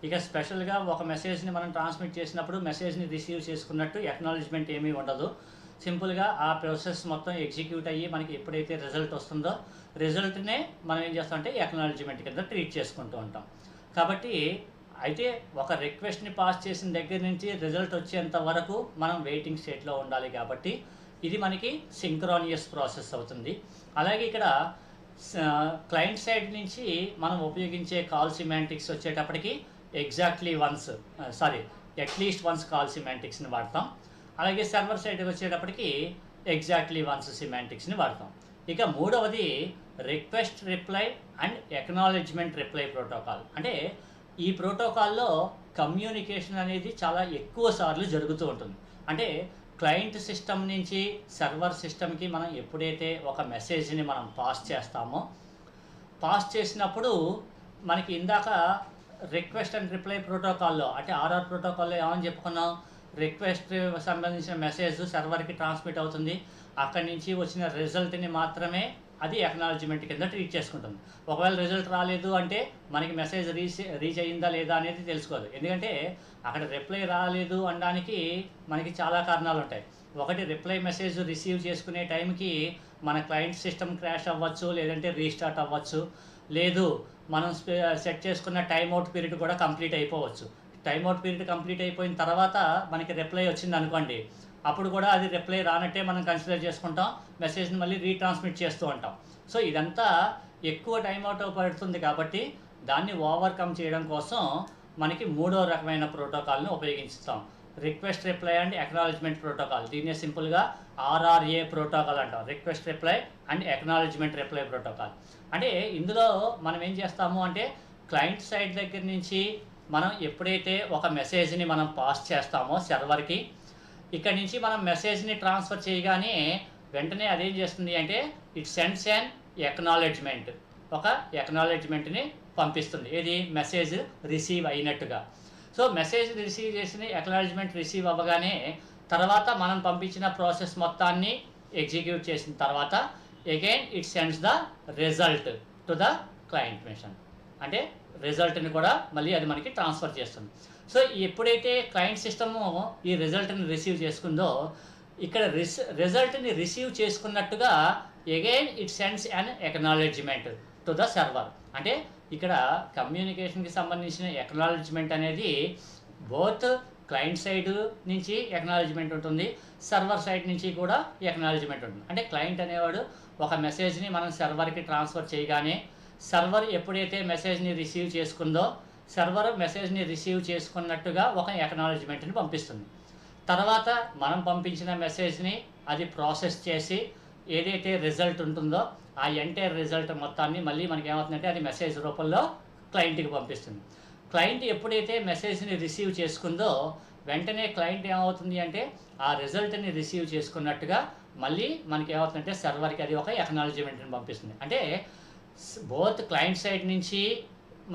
ఇక స్పెషల్గా ఒక మెసేజ్ని మనం ట్రాన్స్మిట్ చేసినప్పుడు మెసేజ్ని రిసీవ్ చేసుకున్నట్టు ఎక్నాలజ్మెంట్ ఏమీ ఉండదు. సింపుల్గా ఆ ప్రాసెస్ మొత్తం ఎగ్జిక్యూట్ అయ్యి మనకి ఎప్పుడైతే రిజల్ట్ వస్తుందో రిజల్ట్నే మనం ఏం చేస్తామంటే ఎక్నాలజ్మెంట్ కింద ట్రీట్ చేసుకుంటూ ఉంటాం. కాబట్టి అయితే ఒక రిక్వెస్ట్ని పాస్ చేసిన దగ్గర నుంచి రిజల్ట్ వచ్చేంత వరకు మనం వెయిటింగ్ స్టేట్లో ఉండాలి కాబట్టి ఇది మనకి సింక్రానియస్ ప్రాసెస్ అవుతుంది. అలాగే ఇక్కడ క్లయింట్ సైడ్ నుంచి మనం ఉపయోగించే కాల్ సిమాంటిక్స్ వచ్చేటప్పటికి అట్లీస్ట్ వన్స్ కాల్ సిమాంటిక్స్ని వాడతాం. అలాగే సర్వర్ సైడ్ వచ్చేటప్పటికి ఎగ్జాక్ట్లీ వన్స్ సిమాంటిక్స్ని వాడతాం. ఇక మూడవది request reply and acknowledgement reply protocol. అంటే ఈ ప్రోటోకాల్లో కమ్యూనికేషన్ అనేది చాలా ఎక్కువ సార్లు జరుగుతూ ఉంటుంది. అంటే క్లయింట్ సిస్టమ్ నుంచి సర్వర్ సిస్టమ్కి మనం ఎప్పుడైతే ఒక మెసేజ్ని మనం పాస్ చేసినప్పుడు మనకి ఇందాక రిక్వెస్ట్ అండ్ రిప్లై ప్రోటోకాల్లో అంటే ఆర్ఆర్ ప్రోటోకాల్లో ఏమని చెప్పుకున్నాం, రిక్వెస్ట్ సంబంధించిన మెసేజ్ సర్వర్కి ట్రాన్స్మిట్ అవుతుంది, అక్కడి నుంచి వచ్చిన రిజల్ట్ని మాత్రమే అది ఎక్నాలజ్మెంట్ కింద ట్రీట్ చేసుకుంటుంది. ఒకవేళ రిజల్ట్ రాలేదు అంటే మనకి మెసేజ్ రీచ్ అయ్యిందా లేదా అనేది తెలుసుకోదు, ఎందుకంటే అక్కడ రిప్లై రాలేదు అనడానికి మనకి చాలా కారణాలు ఉంటాయి. ఒకటి, రిప్లై మెసేజ్ రిసీవ్ చేసుకునే టైంకి మన క్లయింట్ సిస్టమ్ క్రాష్ అవ్వచ్చు, లేదంటే రీస్టార్ట్ అవ్వచ్చు, లేదు మనం సెట్ చేసుకున్న టైమ్అవుట్ పీరియడ్ కూడా కంప్లీట్ అయిపోవచ్చు. టైమ్అవుట్ పీరియడ్ కంప్లీట్ అయిపోయిన తర్వాత మనకి రిప్లై వచ్చింది అనుకోండి, అప్పుడు కూడా అది రిప్లై రానట్టే మనం కన్సిడర్ చేసుకుంటాం, మెసేజ్ని మళ్ళీ రీట్రాన్స్మిట్ చేస్తూ ఉంటాం. సో ఇదంతా ఎక్కువ టైమ్అవుట్ పడుతుంది కాబట్టి దాన్ని ఓవర్కమ్ చేయడం కోసం మనకి మూడో రకమైన ప్రోటోకాల్ని ఉపయోగిస్తాం, request reply and acknowledgement protocol. దీన్నే సింపుల్గా ఆర్ఆర్ఏ ప్రోటోకాల్ అంటాం, request reply and acknowledgement reply protocol. అంటే ఇందులో మనం ఏం చేస్తాము అంటే క్లయింట్ సైడ్ దగ్గర నుంచి మనం ఎప్పుడైతే ఒక మెసేజ్ని మనం పాస్ చేస్తామో సర్వర్కి, ఇక్కడ నుంచి మనం మెసేజ్ని ట్రాన్స్ఫర్ చేయగానే వెంటనే అదేం చేస్తుంది అంటే ఇట్ సెండ్స్ యాన్ ఎక్నాలెడ్జ్మెంట్, ఒక ఎక్నాలెడ్జ్మెంట్ని పంపిస్తుంది, ఏది మెసేజ్ రిసీవ్ అయినట్టుగా. సో మెసేజ్ రిసీవ్ చేసిన ఎక్నాలెడ్జ్మెంట్ రిసీవ్ అవ్వగానే తర్వాత మనం పంపించిన ప్రాసెస్ మొత్తాన్ని ఎగ్జిక్యూట్ చేసిన తర్వాత again it sends the result to the client machine, అంటే రిజల్ట్ని కూడా మళ్ళీ అది మనకి ట్రాన్స్ఫర్ చేస్తుంది. సో ఎప్పుడైతే క్లయింట్ సిస్టము ఈ రిజల్ట్ని రిసీవ్ చేసుకుందో ఇక్కడ రిజల్ట్ని రిసీవ్ చేసుకున్నట్టుగా again it sends an acknowledgement to the server. అంటే ఇక్కడ కమ్యూనికేషన్కి సంబంధించిన ఎక్నాలెడ్జ్మెంట్ అనేది బోత్ క్లయింట్ సైడ్ నుంచి ఎక్నాలెడ్జ్మెంట్ ఉంటుంది, సర్వర్ సైడ్ నుంచి కూడా ఎక్నాలెడ్జ్మెంట్ ఉంటుంది. అంటే క్లయింట్ అనేవాడు ఒక మెసేజ్ని మనం సర్వర్కి ట్రాన్స్ఫర్ చేయగానే సర్వర్ ఎప్పుడైతే మెసేజ్ని రిసీవ్ చేసుకుందో సర్వర్ మెసేజ్ని రిసీవ్ చేసుకున్నట్టుగా ఒక ఎక్నాలెడ్జ్మెంట్ని పంపిస్తుంది. తర్వాత మనం పంపించిన మెసేజ్ని అది ప్రాసెస్ చేసి ఏదైతే రిజల్ట్ ఉంటుందో ఆ ఎంటైర్ రిజల్ట్ మొత్తాన్ని మళ్ళీ మనకి ఏమవుతుందంటే అది మెసేజ్ రూపంలో క్లయింట్కి పంపిస్తుంది. క్లయింట్ ఎప్పుడైతే మెసేజ్ని రిసీవ్ చేసుకుందో వెంటనే క్లయింట్ ఏమవుతుంది అంటే ఆ రిజల్ట్ని రిసీవ్ చేసుకున్నట్టుగా మళ్ళీ మనకి ఏమవుతుందంటే సర్వర్కి అది ఒక ఎక్నాలెడ్జ్మెంట్ని పంపిస్తుంది. అంటే బోత్ క్లయింట్ సైడ్ నుంచి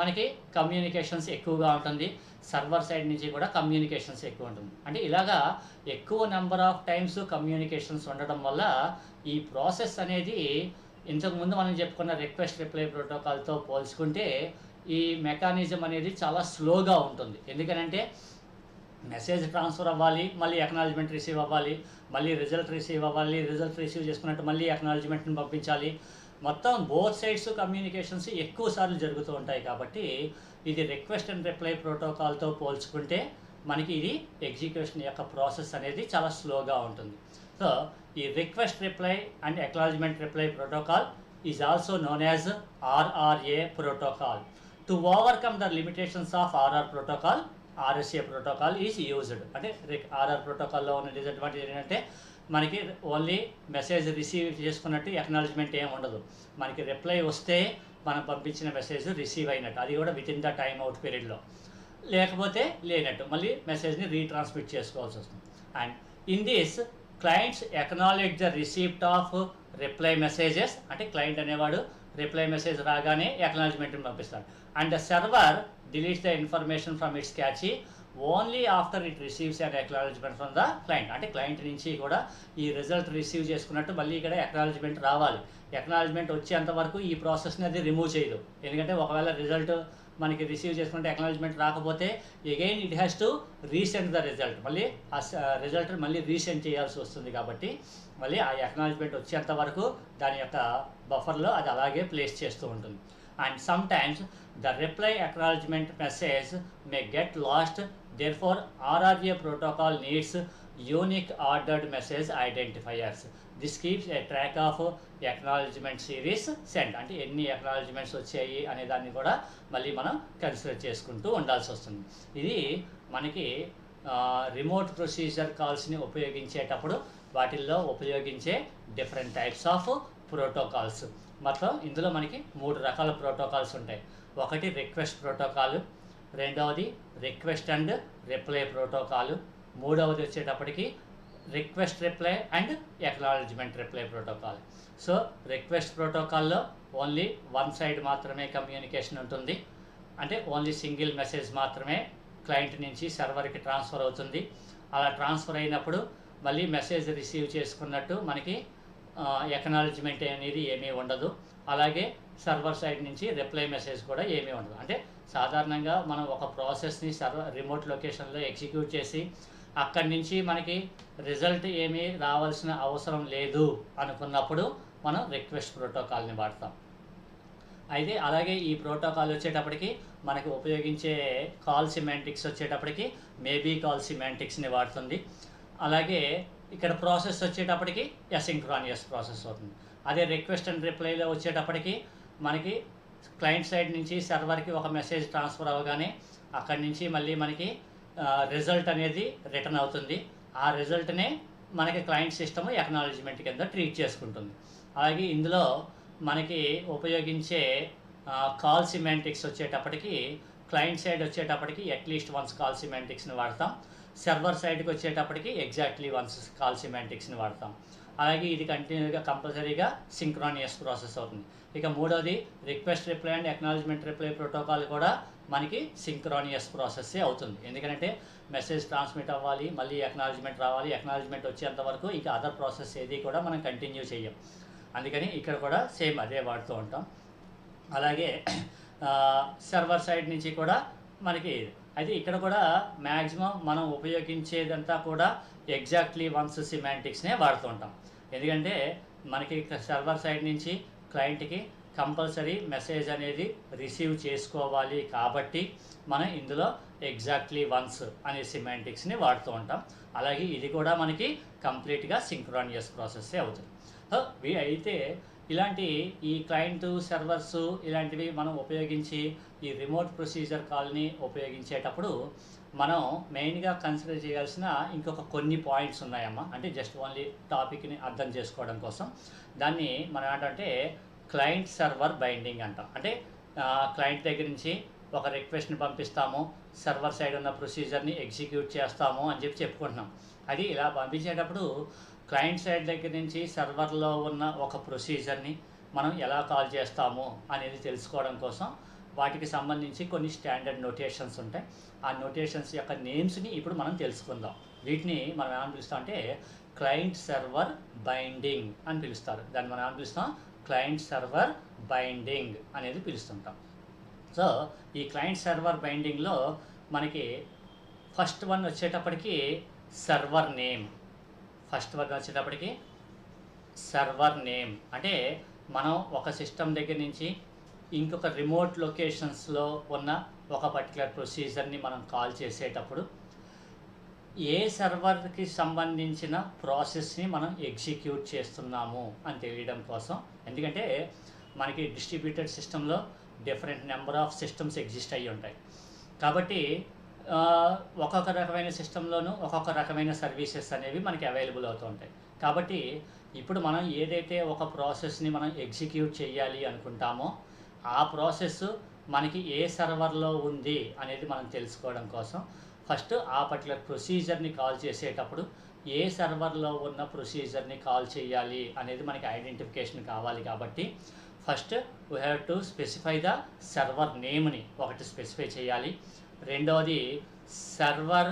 మనకి కమ్యూనికేషన్స్ ఎక్కువగా ఉంటుంది, సర్వర్ సైడ్ నుంచి కూడా కమ్యూనికేషన్స్ ఎక్కువ ఉంటుంది. అంటే ఇలాగా ఎక్కువ నెంబర్ ఆఫ్ టైమ్స్ కమ్యూనికేషన్స్ ఉండడం వల్ల ఈ ప్రాసెస్ అనేది ఇంతకుముందు మనం చెప్పుకున్న రిక్వెస్ట్ రిప్లై ప్రోటోకాల్తో పోల్చుకుంటే ఈ మెకానిజం అనేది చాలా స్లోగా ఉంటుంది. ఎందుకనంటే మెసేజ్ ట్రాన్స్ఫర్ అవ్వాలి, మళ్ళీ ఎక్నాలెడ్జ్మెంట్ రిసీవ్ అవ్వాలి, మళ్ళీ రిజల్ట్ రిసీవ్ అవ్వాలి, రిజల్ట్ రిసీవ్ చేసుకున్నట్టు మళ్ళీ ఎక్నాలెడ్జ్మెంట్ని పంపించాలి. మొత్తం బోత్ సైడ్స్ కమ్యూనికేషన్స్ ఎక్కువ సార్లు జరుగుతూ ఉంటాయి కాబట్టి ఇది రిక్వెస్ట్ అండ్ రిప్లై ప్రోటోకాల్తో పోల్చుకుంటే మనకి ఇది ఎగ్జిక్యూషన్ యొక్క ప్రాసెస్ అనేది చాలా స్లోగా ఉంటుంది. సో ఈ request reply and acknowledgement reply protocol is also known as RRA protocol. To overcome the limitations of RR protocol, RSA protocol is used. అంటే ఆర్ఆర్ ప్రోటోకాల్లో ఉన్న డిసడ్వాంటేజ్ ఏంటంటే మనకి ఓన్లీ మెసేజ్ రిసీవ్ చేసుకున్నట్టు అక్నాలెడ్జ్మెంట్ ఏమి ఉండదు. మనకి రిప్లై వస్తే మనం పంపించిన మెసేజ్ రిసీవ్ అయినట్టు, అది కూడా with in the time out పీరియడ్లో, లేకపోతే లేనట్టు మళ్ళీ మెసేజ్ని రీట్రాన్స్మిట్ చేసుకోవాల్సి వస్తుంది. And in this clients acknowledge the receipt of reply messages, అంటే క్లయింట్ అనేవాడు రిప్లై మెసేజ్ రాగానే అక్నాలెడ్జ్మెంట్ని పంపిస్తాడు. And the server deletes the information from it's catchy only after it receives and acknowledgement from the client. అంటే client నుంచి కూడా ఈ result receive చేసుకున్నట్టు మళ్ళీ ఇక్కడ అక్నాలెడ్జ్మెంట్ రావాలి. అక్నాలెడ్జ్మెంట్ వచ్చేంత వరకు ఈ ప్రాసెస్ని అది రిమూవ్ చేయదు. ఎందుకంటే ఒకవేళ రిజల్ట్ మనకి రిసీవ్ చేసుకుంటే అక్నాలెడ్జ్మెంట్ రాకపోతే again it has to resend the result, మళ్ళీ ఆ రిజల్ట్ మళ్ళీ రీసెండ్ చేయాల్సి వస్తుంది. కాబట్టి మళ్ళీ ఆ అక్నాలెడ్జ్మెంట్ వచ్చేంత వరకు దాని యొక్క బఫర్లో అది అలాగే ప్లేస్ చేస్తూ ఉంటుంది. And some times the reply acknowledgement message may get lost. Therefore, RRA protocol needs unique ordered message identifiers. This keeps a track of acknowledgement series sent. అంటే ఎన్ని అక్నాలెడ్జ్మెంట్స్ వచ్చాయి అనే దాన్ని కూడా మళ్ళీ మనం కన్సిడర్ చేసుకుంటూ ఉండాల్సి వస్తుంది. ఇది మనకి రిమోట్ ప్రొసీజర్ కాల్స్ని ఉపయోగించేటప్పుడు వాటిల్లో ఉపయోగించే డిఫరెంట్ టైప్స్ ఆఫ్ ప్రోటోకాల్స్. మొత్తం ఇందులో మనకి 3 రకాల ప్రోటోకాల్స్ ఉంటాయి. ఒకటి రిక్వెస్ట్ ప్రోటోకాల్, రెండవది రిక్వెస్ట్ అండ్ రిప్లై ప్రోటోకాల్, మూడవది వచ్చేటప్పటికి request reply and acknowledgement reply protocol. So request ప్రోటోకాల్లో ఓన్లీ వన్ సైడ్ మాత్రమే కమ్యూనికేషన్ ఉంటుంది. అంటే ఓన్లీ సింగిల్ మెసేజ్ మాత్రమే క్లయింట్ నుంచి సర్వర్కి ట్రాన్స్ఫర్ అవుతుంది. అలా ట్రాన్స్ఫర్ అయినప్పుడు మళ్ళీ మెసేజ్ రిసీవ్ చేసుకున్నట్టు మనకి అక్నాలెడ్జ్మెంట్ అనేది ఏమీ ఉండదు. అలాగే సర్వర్ సైడ్ నుంచి రిప్లై మెసేజ్ కూడా ఏమీ ఉండదు. అంటే సాధారణంగా మనం ఒక ప్రాసెస్ని రిమోట్ లొకేషన్లో ఎగ్జిక్యూట్ చేసి అక్కడి నుంచి మనకి రిజల్ట్ ఏమీ రావాల్సిన అవసరం లేదు అనుకున్నప్పుడు మనం రిక్వెస్ట్ ప్రోటోకాల్ని వాడతాం. అయితే అలాగే ఈ ప్రోటోకాల్ వచ్చేటప్పటికి మనకి ఉపయోగించే కాల్ సిమాంటిక్స్ వచ్చేటప్పటికి మేబీ కాల్ సిమాంటిక్స్ని వాడుతుంది. అలాగే ఇక్కడ ప్రాసెస్ వచ్చేటప్పటికి అసింక్రానియస్ ప్రాసెస్ అవుతుంది. అదే రిక్వెస్ట్ అండ్ రిప్లైలో వచ్చేటప్పటికి మనకి క్లయింట్ సైడ్ నుంచి సర్వర్కి ఒక మెసేజ్ ట్రాన్స్ఫర్ అవ్వగానే అక్కడి నుంచి మళ్ళీ మనకి రిజల్ట్ అనేది రిటర్న్ అవుతుంది. ఆ రిజల్ట్నే మనకి క్లయింట్ సిస్టమ్ అక్నాలెడ్జ్మెంట్ కింద ట్రీట్ చేసుకుంటుంది. అలాగే ఇందులో మనకి ఉపయోగించే కాల్ సిమాంటిక్స్ వచ్చేటప్పటికి క్లయింట్ సైడ్ వచ్చేటప్పటికి అట్లీస్ట్ వన్స్ కాల్ సిమాంటిక్స్ని వాడతాం. సర్వర్ సైడ్కి వచ్చేటప్పటికి ఎగ్జాక్ట్లీ వన్స్ కాల్ సిమాంటిక్స్ని వాడతాం. అలాగే ఇది కంటిన్యూగా కంపల్సరీగా సింక్రానియస్ ప్రాసెస్ అవుతుంది. ఇక మూడోది request reply and acknowledgement reply protocol కూడా మనకి సింక్రానియస్ ప్రాసెస్సే అవుతుంది. ఎందుకంటే మెసేజ్ ట్రాన్స్మిట్ అవ్వాలి, మళ్ళీ అక్నాలెడ్జ్మెంట్ రావాలి, అక్నాలెడ్జ్మెంట్ వచ్చేంత వరకు ఇక అదర్ ప్రాసెస్ ఏది కూడా మనం కంటిన్యూ చేయం. అందుకని ఇక్కడ కూడా సేమ్ అదే వాడుతూ ఉంటాం. అలాగే సర్వర్ సైడ్ నుంచి కూడా మనకి అయితే ఇక్కడ కూడా మ్యాక్సిమం మనం ఉపయోగించేదంతా కూడా ఎగ్జాక్ట్లీ వన్స్ సిమాంటిక్స్నే వాడుతూ ఉంటాం. ఎందుకంటే మనకి సర్వర్ సైడ్ నుంచి క్లయింట్కి కంపల్సరీ మెసేజ్ అనేది రిసీవ్ చేసుకోవాలి కాబట్టి మనం ఇందులో ఎగ్జాక్ట్లీ వన్స్ అనే సిమాంటిక్స్ని వాడుతూ ఉంటాం. అలాగే ఇది కూడా మనకి కంప్లీట్గా సింక్రానియస్ ప్రాసెస్సే అవుతుంది. సో అయితే ఇలాంటి ఈ క్లయింట్ సర్వర్స్ ఇలాంటివి మనం ఉపయోగించి ఈ రిమోట్ ప్రొసీజర్ కాల్ని ఉపయోగించేటప్పుడు మనం మెయిన్గా కన్సిడర్ చేయాల్సిన ఇంకొక కొన్ని పాయింట్స్ ఉన్నాయమ్మా. అంటే జస్ట్ ఓన్లీ టాపిక్ని అర్థం చేసుకోవడం కోసం దాన్ని మనం ఏంటంటే క్లయింట్ సర్వర్ బైండింగ్ అంటాం. అంటే క్లయింట్ దగ్గర నుంచి ఒక రిక్వెస్ట్ని పంపిస్తాము, సర్వర్ సైడ్ ఉన్న ప్రొసీజర్ని ఎగ్జిక్యూట్ చేస్తాము అని చెప్పుకుంటున్నాం. అది ఇలా పంపించేటప్పుడు క్లయింట్ సైడ్ దగ్గర నుంచి సర్వర్లో ఉన్న ఒక ప్రొసీజర్ని మనం ఎలా కాల్ చేస్తాము అనేది తెలుసుకోవడం కోసం వాటికి సంబంధించి కొన్ని స్టాండర్డ్ నోటేషన్స్ ఉంటాయి. ఆ నోటేషన్స్ యొక్క నేమ్స్ని ఇప్పుడు మనం తెలుసుకుందాం. వీటిని మనం ఏమని పిలుస్తాం అంటే క్లయింట్ సర్వర్ బైండింగ్ అని పిలుస్తారు. దాన్ని మనం ఏమని పిలుస్తాం, క్లయింట్ సర్వర్ బైండింగ్ అనేది పిలుస్తుంటాం. సో ఈ క్లయింట్ సర్వర్ బైండింగ్లో మనకి ఫస్ట్ వన్ వచ్చేటప్పటికి సర్వర్ నేమ్. ఫస్ట్ వన్ వచ్చేటప్పటికి సర్వర్ నేమ్ అంటే మనం ఒక సిస్టమ్ దగ్గర నుంచి ఇంకొక రిమోట్ లొకేషన్స్లో ఉన్న ఒక పర్టికులర్ ప్రొసీజర్ని మనం కాల్ చేసేటప్పుడు ఏ సర్వర్కి సంబంధించిన ప్రాసెస్ని మనం ఎగ్జిక్యూట్ చేస్తున్నాము అని తెలియడం కోసం. ఎందుకంటే మనకి డిస్ట్రిబ్యూటెడ్ సిస్టంలో different number of systems exist అయ్యి ఉంటాయి. కాబట్టి ఒక్కొక్క రకమైన సిస్టంలోనూ ఒక్కొక్క రకమైన సర్వీసెస్ అనేవి మనకి అవైలబుల్ అవుతూ ఉంటాయి. కాబట్టి ఇప్పుడు మనం ఏదైతే ఒక ప్రాసెస్ని మనం ఎగ్జిక్యూట్ చేయాలి అనుకుంటామో ఆ ప్రాసెస్ మనకి ఏ సర్వర్లో ఉంది అనేది మనం తెలుసుకోవడం కోసం ఫస్ట్ ఆ పర్టికులర్ ప్రొసీజర్ని కాల్ చేసేటప్పుడు ఏ సర్వర్లో ఉన్న ప్రొసీజర్ని కాల్ చేయాలి అనేది మనకి ఐడెంటిఫికేషన్ కావాలి. కాబట్టి first we have to specify the server నేమ్ని ఒకటి స్పెసిఫై చేయాలి. రెండవది సర్వర్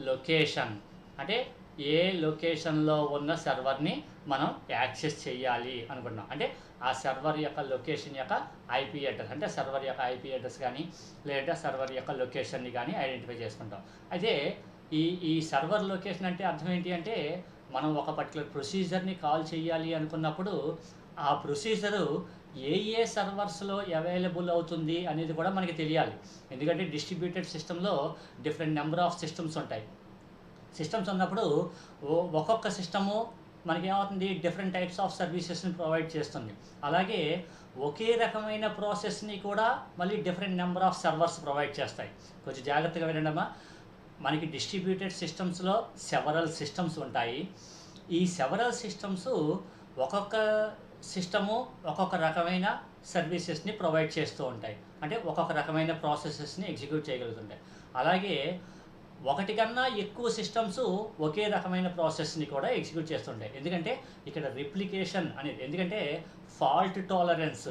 లొకేషన్. అంటే ఏ లొకేషన్లో ఉన్న సర్వర్ని మనం యాక్సెస్ చేయాలి అనుకుంటున్నాం. అంటే ఆ సర్వర్ యొక్క లొకేషన్ యొక్క ఐపీ అడ్రస్, అంటే సర్వర్ యొక్క ఐపీ అడ్రస్ కానీ లేదా సర్వర్ యొక్క లొకేషన్ని కానీ ఐడెంటిఫై చేసుకుంటాం. అయితే ఈ సర్వర్ లొకేషన్ అంటే అర్థం ఏంటి అంటే మనం ఒక పర్టికులర్ ప్రొసీజర్ని కాల్ చేయాలి అనుకున్నప్పుడు ఆ ప్రొసీజరు ఏ సర్వర్స్లో అవైలబుల్ అవుతుంది అనేది కూడా మనకి తెలియాలి. ఎందుకంటే డిస్ట్రిబ్యూటెడ్ సిస్టంలో డిఫరెంట్ నెంబర్ ఆఫ్ సిస్టమ్స్ ఉంటాయి. సిస్టమ్స్ ఉన్నప్పుడు ఒక్కొక్క సిస్టము మనకి ఏమవుతుంది, డిఫరెంట్ టైప్స్ ఆఫ్ సర్వీసెస్ని ప్రొవైడ్ చేస్తుంది. అలాగే ఒకే రకమైన ప్రాసెస్ని కూడా మళ్ళీ different number of servers provide చేస్తాయి. కొంచెం జాగ్రత్తగా వినండమ్మా. మనకి డిస్ట్రిబ్యూటెడ్ సిస్టమ్స్లో సెవరల్ సిస్టమ్స్ ఉంటాయి. ఈ సెవరల్ సిస్టమ్స్ ఒక్కొక్క సిస్టము ఒక్కొక్క రకమైన సర్వీసెస్ని ప్రొవైడ్ చేస్తూ ఉంటాయి. అంటే ఒక్కొక్క రకమైన ప్రాసెసెస్ని ఎగ్జిక్యూట్ చేయగలుగుతుంటాయి. అలాగే ఒకటి కన్నా ఎక్కువ సిస్టమ్స్ ఒకే రకమైన ప్రాసెస్ని కూడా ఎగ్జిక్యూట్ చేస్తుంటాయి. ఎందుకంటే ఇక్కడ రిప్లికేషన్ అనేది, ఎందుకంటే ఫాల్ట్ టాలరెన్స్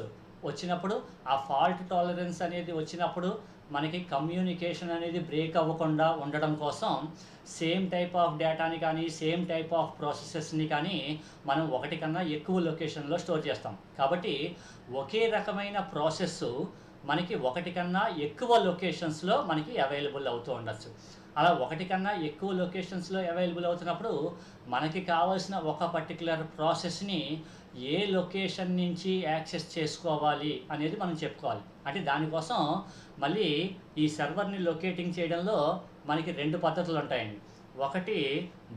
వచ్చినప్పుడు, ఆ ఫాల్ట్ టాలరెన్స్ అనేది వచ్చినప్పుడు మనకి కమ్యూనికేషన్ అనేది బ్రేక్ అవ్వకుండా ఉండడం కోసం సేమ్ టైప్ ఆఫ్ డేటాని కానీ సేమ్ టైప్ ఆఫ్ ప్రాసెసెస్ని కానీ మనం ఒకటి కన్నా ఎక్కువ లొకేషన్లో స్టోర్ చేస్తాం. కాబట్టి ఒకే రకమైన ప్రాసెస్ మనకి ఒకటి కన్నా ఎక్కువ లొకేషన్స్లో మనకి అవైలబుల్ అవుతూ ఉండొచ్చు. అలా ఒకటి కన్నా ఎక్కువ లొకేషన్స్లో అవైలబుల్ అవుతున్నప్పుడు మనకి కావాల్సిన ఒక పర్టికులర్ ప్రాసెస్ని ఏ లొకేషన్ నుంచి యాక్సెస్ చేసుకోవాలి అనేది మనం చెప్పుకోవాలి. అంటే దానికోసం మళ్ళీ ఈ సర్వర్ని లొకేటింగ్ చేయడంలో మనకి రెండు పద్ధతులు ఉంటాయండి. ఒకటి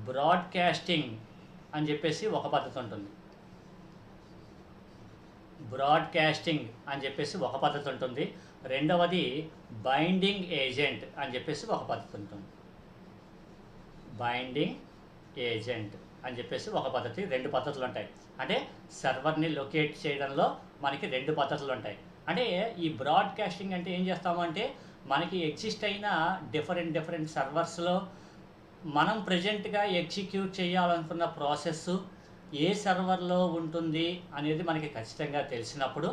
బ్రాడ్కాస్టింగ్ అని చెప్పేసి ఒక పద్ధతి ఉంటుంది. రెండవది బైండింగ్ ఏజెంట్ అని చెప్పేసి ఒక పద్ధతి ఉంటుంది. రెండు పద్ధతులు ఉంటాయి. అంటే సర్వర్ని లొకేట్ చేయడంలో మనకి రెండు పద్ధతులు ఉంటాయి. అంటే ఈ బ్రాడ్కాస్టింగ్ అంటే ఏం చేస్తామంటే మనకి ఎగ్జిస్ట్ అయిన డిఫరెంట్ సర్వర్స్లో మనం ప్రజెంట్గా ఎగ్జిక్యూట్ చేయాలనుకున్న ప్రాసెస్ ఏ సర్వర్లో ఉంటుంది అనేది మనకి ఖచ్చితంగా తెలిసినప్పుడు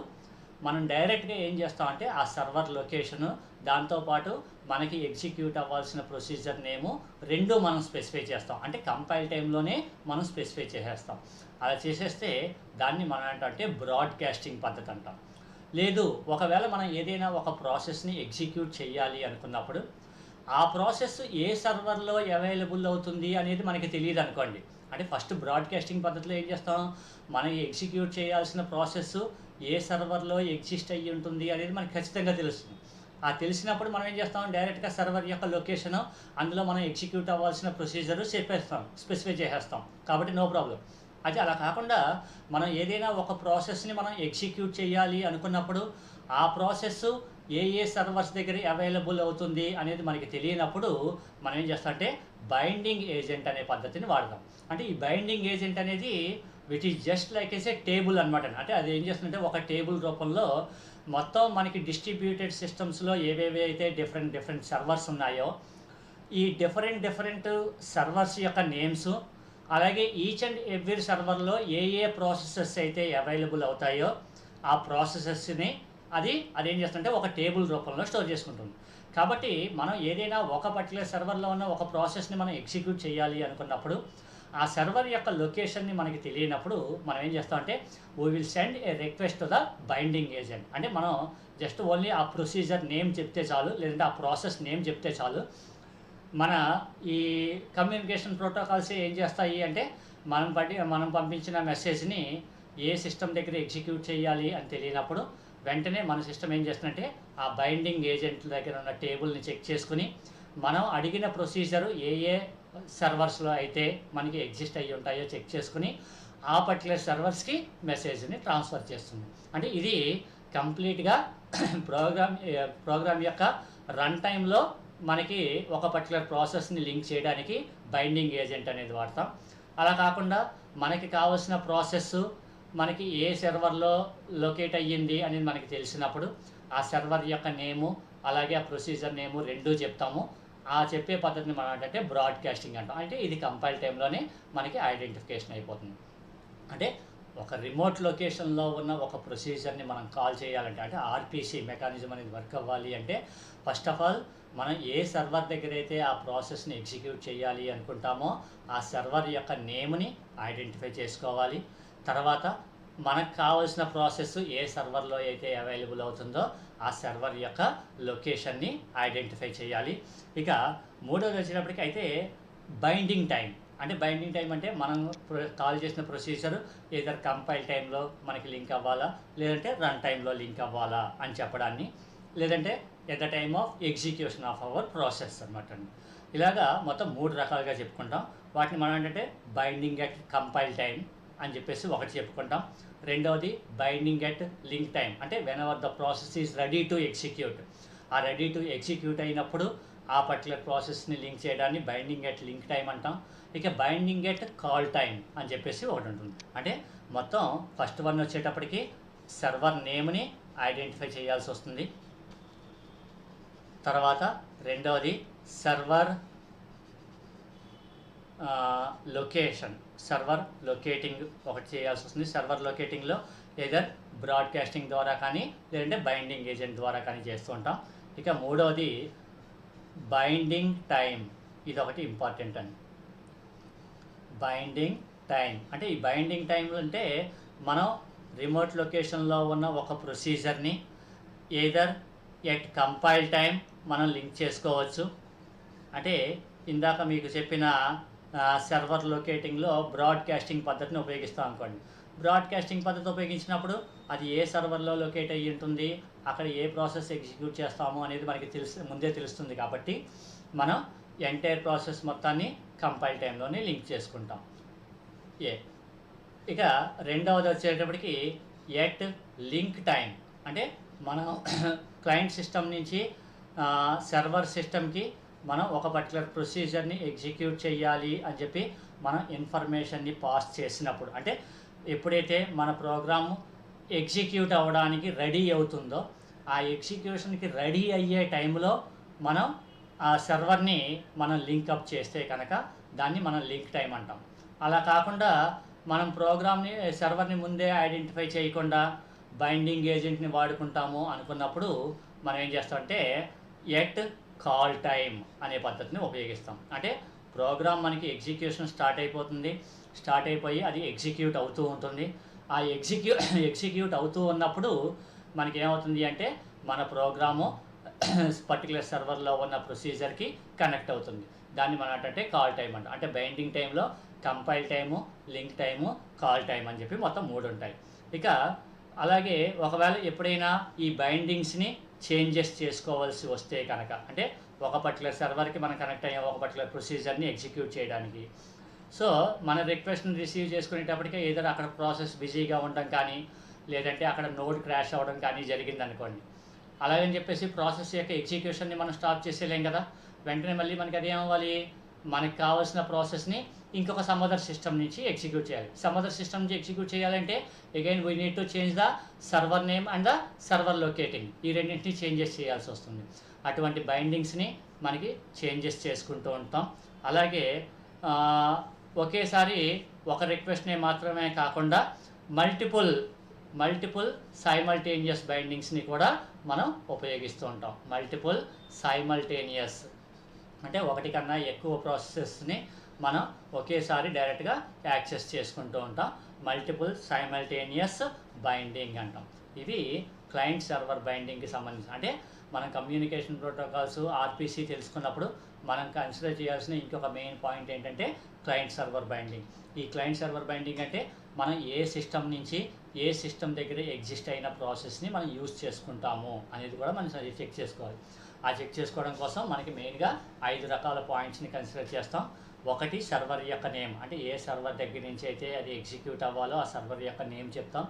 మనం డైరెక్ట్గా ఏం చేస్తామంటే ఆ సర్వర్ లొకేషను దాంతోపాటు మనకి ఎగ్జిక్యూట్ అవ్వాల్సిన ప్రొసీజర్ నేము రెండు మనం స్పెసిఫై చేస్తాం. అంటే కంపైల్ టైంలోనే మనం స్పెసిఫై చేసేస్తాం. అలా చేసేస్తే దాన్ని మనం ఏంటంటే బ్రాడ్కాస్టింగ్ పద్ధతి అంటాం. లేదు, ఒకవేళ మనం ఏదైనా ఒక ప్రాసెస్ని ఎగ్జిక్యూట్ చేయాలి అనుకున్నప్పుడు ఆ ప్రాసెస్ ఏ సర్వర్లో అవైలబుల్ అవుతుంది అనేది మనకి తెలియదు అనుకోండి. అంటే ఫస్ట్ బ్రాడ్కాస్టింగ్ పద్ధతిలో ఏం చేస్తాం, మనం ఎగ్జిక్యూట్ చేయాల్సిన ప్రాసెస్ ఏ సర్వర్లో ఎగ్జిస్ట్ అయ్యి ఉంటుంది అనేది మనకి ఖచ్చితంగా తెలుస్తుంది. ఆ తెలిసినప్పుడు మనం ఏం చేస్తాం, డైరెక్ట్గా సర్వర్ యొక్క లొకేషను అందులో మనం ఎగ్జిక్యూట్ అవ్వాల్సిన ప్రొసీజరు స్పెసిఫై చేసేస్తాం. కాబట్టి నో ప్రాబ్లం. అయితే అలా కాకుండా మనం ఏదైనా ఒక ప్రాసెస్ని మనం ఎగ్జిక్యూట్ చేయాలి అనుకున్నప్పుడు ఆ ప్రాసెస్ ఏ సర్వర్స్ దగ్గర అవైలబుల్ అవుతుంది అనేది మనకి తెలియనప్పుడు మనం ఏం చేస్తామంటే బైండింగ్ ఏజెంట్ అనే పద్ధతిని వాడతాం. అంటే ఈ బైండింగ్ ఏజెంట్ అనేది which is just like A table అనమాట. అంటే అది ఏం చేస్తుందంటే ఒక టేబుల్ రూపంలో మొత్తం మనకి డిస్ట్రిబ్యూటెడ్ సిస్టమ్స్లో ఏవేవి అయితే డిఫరెంట్ సర్వర్స్ ఉన్నాయో ఈ డిఫరెంట్ సర్వర్స్ యొక్క నేమ్స్, అలాగే ఈచ్ అండ్ ఎవ్రీ సర్వర్లో ఏ ప్రాసెసెస్ అయితే అవైలబుల్ అవుతాయో ఆ ప్రాసెసెస్ని అదేం చేస్తుందంటే ఒక టేబుల్ రూపంలో స్టోర్ చేసుకుంటుంది. కాబట్టి మనం ఏదైనా ఒక పర్టికులర్ సర్వర్లో ఉన్న ఒక ప్రాసెస్ని మనం ఎగ్జిక్యూట్ చేయాలి అనుకున్నప్పుడు ఆ సర్వర్ యొక్క లొకేషన్ని మనకి తెలియనప్పుడు మనం ఏం చేస్తామంటే we will send A request to the binding agent. అంటే మనం జస్ట్ ఓన్లీ ఆ ప్రొసీజర్ నేమ్ చెప్తే చాలు, లేదంటే ఆ ప్రాసెస్ నేమ్ చెప్తే చాలు. మన ఈ కమ్యూనికేషన్ ప్రోటోకాల్స్ ఏం చేస్తాయి అంటే మనం పంపించిన మెసేజ్ని ఏ సిస్టమ్ దగ్గర ఎగ్జిక్యూట్ చేయాలి అని తెలియనప్పుడు వెంటనే మన సిస్టమ్ ఏం చేస్తుందంటే ఆ బైండింగ్ ఏజెంట్ దగ్గర ఉన్న టేబుల్ని చెక్ చేసుకుని మనం అడిగిన ప్రొసీజరు ఏ ఏ సర్వర్స్లో అయితే మనకి ఎగ్జిస్ట్ అయ్యి ఉంటాయో చెక్ చేసుకుని ఆ పర్టికులర్ సర్వర్స్కి మెసేజ్ని ట్రాన్స్ఫర్ చేస్తుంది. అంటే ఇది కంప్లీట్గా ప్రోగ్రామ్ యొక్క రన్ టైంలో మనకి ఒక పర్టికులర్ ప్రాసెస్ని లింక్ చేయడానికి బైండింగ్ ఏజెంట్ అనేది వాడతాం. అలా కాకుండా మనకి కావాల్సిన ప్రాసెస్ మనకి ఏ సర్వర్లో లొకేట్ అయ్యింది అనేది మనకి తెలిసినప్పుడు ఆ సర్వర్ యొక్క నేము అలాగే ఆ ప్రొసీజర్ నేము రెండూ చెప్తాము. ఆ చెప్పే పద్ధతిని మనం ఏంటంటే బ్రాడ్కాస్టింగ్ అంటాం. అంటే ఇది కంపైల్ టైంలోనే మనకి ఐడెంటిఫికేషన్ అయిపోతుంది. అంటే ఒక రిమోట్ లొకేషన్లో ఉన్న ఒక ప్రొసీజర్ని మనం కాల్ చేయాలంటే అంటే ఆర్పిసి మెకానిజం అనేది వర్క్ అవ్వాలి అంటే ఫస్ట్ ఆఫ్ ఆల్ మనం ఏ సర్వర్ దగ్గర అయితే ఆ ప్రాసెస్ని ఎగ్జిక్యూట్ చేయాలి అనుకుంటామో ఆ సర్వర్ యొక్క నేమ్ని ఐడెంటిఫై చేసుకోవాలి. తర్వాత మనకు కావాల్సిన ప్రాసెస్ ఏ సర్వర్లో అయితే అవైలబుల్ అవుతుందో ఆ సర్వర్ యొక్క లొకేషన్ని ఐడెంటిఫై చేయాలి. ఇక మూడోది వచ్చేటప్పటికి అయితే బైండింగ్ టైం. అంటే బైండింగ్ టైం అంటే మనం కాల్ చేసిన ప్రొసీజర్ ఏదర్ కంపైల్ టైంలో మనకి లింక్ అవ్వాలా లేదంటే రన్ టైంలో లింక్ అవ్వాలా అని చెప్పడాన్ని, లేదంటే at the time of execution of our process అనమాట అండి. ఇలాగా మొత్తం 3 రకాలుగా చెప్పుకుంటాం. వాటిని మనం ఏంటంటే బైండింగ్ ఎట్ కంపైల్ టైం అని చెప్పేసి ఒకటి చెప్పుకుంటాం. రెండవది బైండింగ్ ఎట్ లింక్ టైం, అంటే when ever the process is ready to execute. ఆ రెడీ టు ఎగ్జిక్యూట్ అయినప్పుడు ఆ పర్టికులర్ ప్రాసెస్ని లింక్ చేయడాన్ని బైండింగ్ ఎట్ లింక్ టైం అంటాం. ఇక బైండింగ్ ఎట్ కాల్ టైం అని చెప్పేసి ఒకటి ఉంటుంది. అంటే మొత్తం ఫస్ట్ వన్ వచ్చేటప్పటికి సర్వర్ నేమ్ని ఐడెంటిఫై చేయాల్సి వస్తుంది. తర్వాత రెండవది సర్వర్ లొకేషన్, సర్వర్ లొకేటింగ్ ఒకటి చేయాల్సి వస్తుంది. సర్వర్ లొకేటింగ్లో ఏదర్ బ్రాడ్కాస్టింగ్ ద్వారా కానీ లేదంటే బైండింగ్ ఏజెంట్ ద్వారా కానీ చేస్తూ ఉంటాం. ఇక మూడవది బైండింగ్ టైం, ఇది ఒకటి ఇంపార్టెంట్ అండి. బైండింగ్ టైం అంటే ఈ బైండింగ్ టైం అంటే మనం రిమోట్ లొకేషన్లో ఉన్న ఒక ప్రొసీజర్ని ఏదర్ ఎట్ కంపైల్ టైం మనం లింక్ చేసుకోవచ్చు. అంటే ఇందాక మీకు చెప్పిన సర్వర్ లొకేటింగ్లో బ్రాడ్కాస్టింగ్ పద్ధతిని ఉపయోగిస్తాం అనుకోండి. బ్రాడ్కాస్టింగ్ పద్ధతి ఉపయోగించినప్పుడు అది ఏ సర్వర్లో లొకేట్ అయ్యి ఉంటుంది, అక్కడ ఏ ప్రాసెస్ ఎగ్జిక్యూట్ చేస్తాము అనేది మనకి ముందే తెలుస్తుంది. కాబట్టి మనం ఎంటైర్ ప్రాసెస్ మొత్తాన్ని కంపైల్ టైంలోనే లింక్ చేసుకుంటాం. ఇక రెండవది వచ్చేటప్పటికి ఎట్ లింక్ టైం, అంటే మనం క్లయింట్ సిస్టమ్ నుంచి సర్వర్ సిస్టమ్కి మనం ఒక పర్టికులర్ ప్రొసీజర్ని ఎగ్జిక్యూట్ చేయాలి అని చెప్పి మనం ఇన్ఫర్మేషన్ని పాస్ చేసినప్పుడు, అంటే ఎప్పుడైతే మన ప్రోగ్రాము ఎగ్జిక్యూట్ అవ్వడానికి రెడీ అవుతుందో ఆ ఎగ్జిక్యూషన్కి రెడీ అయ్యే టైంలో మనం ఆ సర్వర్ని మనం లింకప్ చేస్తే కనుక దాన్ని మనం లింక్ టైం అంటాం. అలా కాకుండా మనం ప్రోగ్రామ్ని సర్వర్ని ముందే ఐడెంటిఫై చేయకుండా బైండింగ్ ఏజెంట్ని వాడుకుంటాము అనుకున్నప్పుడు మనం ఏం చేస్తామంటే ఎట్ కాల్ టైం అనే పద్ధతిని ఉపయోగిస్తాం. అంటే ప్రోగ్రామ్ మనకి ఎగ్జిక్యూషన్ స్టార్ట్ అయిపోయి అది ఎగ్జిక్యూట్ అవుతూ ఉంటుంది. ఆ ఎగ్జిక్యూట్ అవుతూ ఉన్నప్పుడు మనకి ఏమవుతుంది అంటే మన ప్రోగ్రాము పర్టికులర్ సర్వర్లో ఉన్న ప్రొసీజర్కి కనెక్ట్ అవుతుంది. దాన్ని మనం అంటే కాల్ టైం అంటాం. అంటే బైండింగ్ టైంలో compile time, link time, call time అని చెప్పి మొత్తం 3 ఉంటాయి. ఇక అలాగే ఒకవేళ ఎప్పుడైనా ఈ బైండింగ్స్ని చేంజెస్ చేసుకోవాల్సి వస్తే కనుక, అంటే ఒక పర్టికులర్ సర్వర్కి మనం కనెక్ట్ అయ్యాం ఒక పర్టికులర్ ప్రొసీజర్ని ఎగ్జిక్యూట్ చేయడానికి. సో మన రిక్వెస్ట్ని రిసీవ్ చేసుకునేటప్పటికే ఏదైనా అక్కడ ప్రాసెస్ బిజీగా ఉండడం కానీ లేదంటే అక్కడ నోడ్ క్రాష్ అవ్వడం కానీ జరిగిందనుకోండి. అలాగని చెప్పేసి ప్రాసెస్ యొక్క ఎగ్జిక్యూషన్ని మనం స్టాప్ చేసేలేం కదా. వెంటనే మళ్ళీ మనకి అది ఏమవ్వాలి, మనకి కావాల్సిన ప్రాసెస్ని ఇంకొక సమ్ అదర్ సిస్టమ్ నుంచి ఎగ్జిక్యూట్ చేయాలి. సమ్ అదర్ సిస్టమ్ నుంచి ఎగ్జిక్యూట్ చేయాలంటే again we need to change the server name and the server locating, ఈ రెండింటిని చేంజెస్ చేయాల్సి వస్తుంది. అటువంటి బైండింగ్స్ని మనకి చేంజెస్ చేసుకుంటూ ఉంటాం. అలాగే ఒకేసారి ఒక రిక్వెస్ట్ని మాత్రమే కాకుండా మల్టిపుల్ సైమల్టేనియస్ బైండింగ్స్ని కూడా మనం ఉపయోగిస్తూ ఉంటాం. మల్టిపుల్ సైమల్టేనియస్ అంటే ఒకటి కన్నా ఎక్కువ ప్రాసెసెస్ని మనం ఒకేసారి డైరెక్ట్గా యాక్సెస్ చేసుకుంటూ ఉంటాం. మల్టిపుల్ సైమల్టేనియస్ బైండింగ్ అంటాం. ఇవి క్లయింట్ సర్వర్ బైండింగ్కి సంబంధించి. అంటే మనం కమ్యూనికేషన్ ప్రోటోకాల్స్ ఆర్పిసి తెలుసుకున్నప్పుడు మనం కన్సిడర్ చేయాల్సిన ఇంకొక మెయిన్ పాయింట్ ఏంటంటే క్లయింట్ సర్వర్ బైండింగ్. ఈ క్లయింట్ సర్వర్ బైండింగ్ అంటే మనం ఏ సిస్టమ్ నుంచి ఏ సిస్టమ్ దగ్గర ఎగ్జిస్ట్ అయిన ప్రాసెస్ని మనం యూజ్ చేసుకుంటాము అనేది కూడా మనం చెక్ చేసుకోవాలి. ఆ చెక్ చేసుకోవడం కోసం మనకి మెయిన్గా 5 రకాల పాయింట్స్ని కన్సిడర్ చేస్తాం. ఒకటి సర్వర్ యొక్క నేమ్, అంటే ఏ సర్వర్ దగ్గర నుంచి అయితే అది ఎగ్జిక్యూట్ అవ్వాలో ఆ సర్వర్ యొక్క నేమ్ చెప్తాం.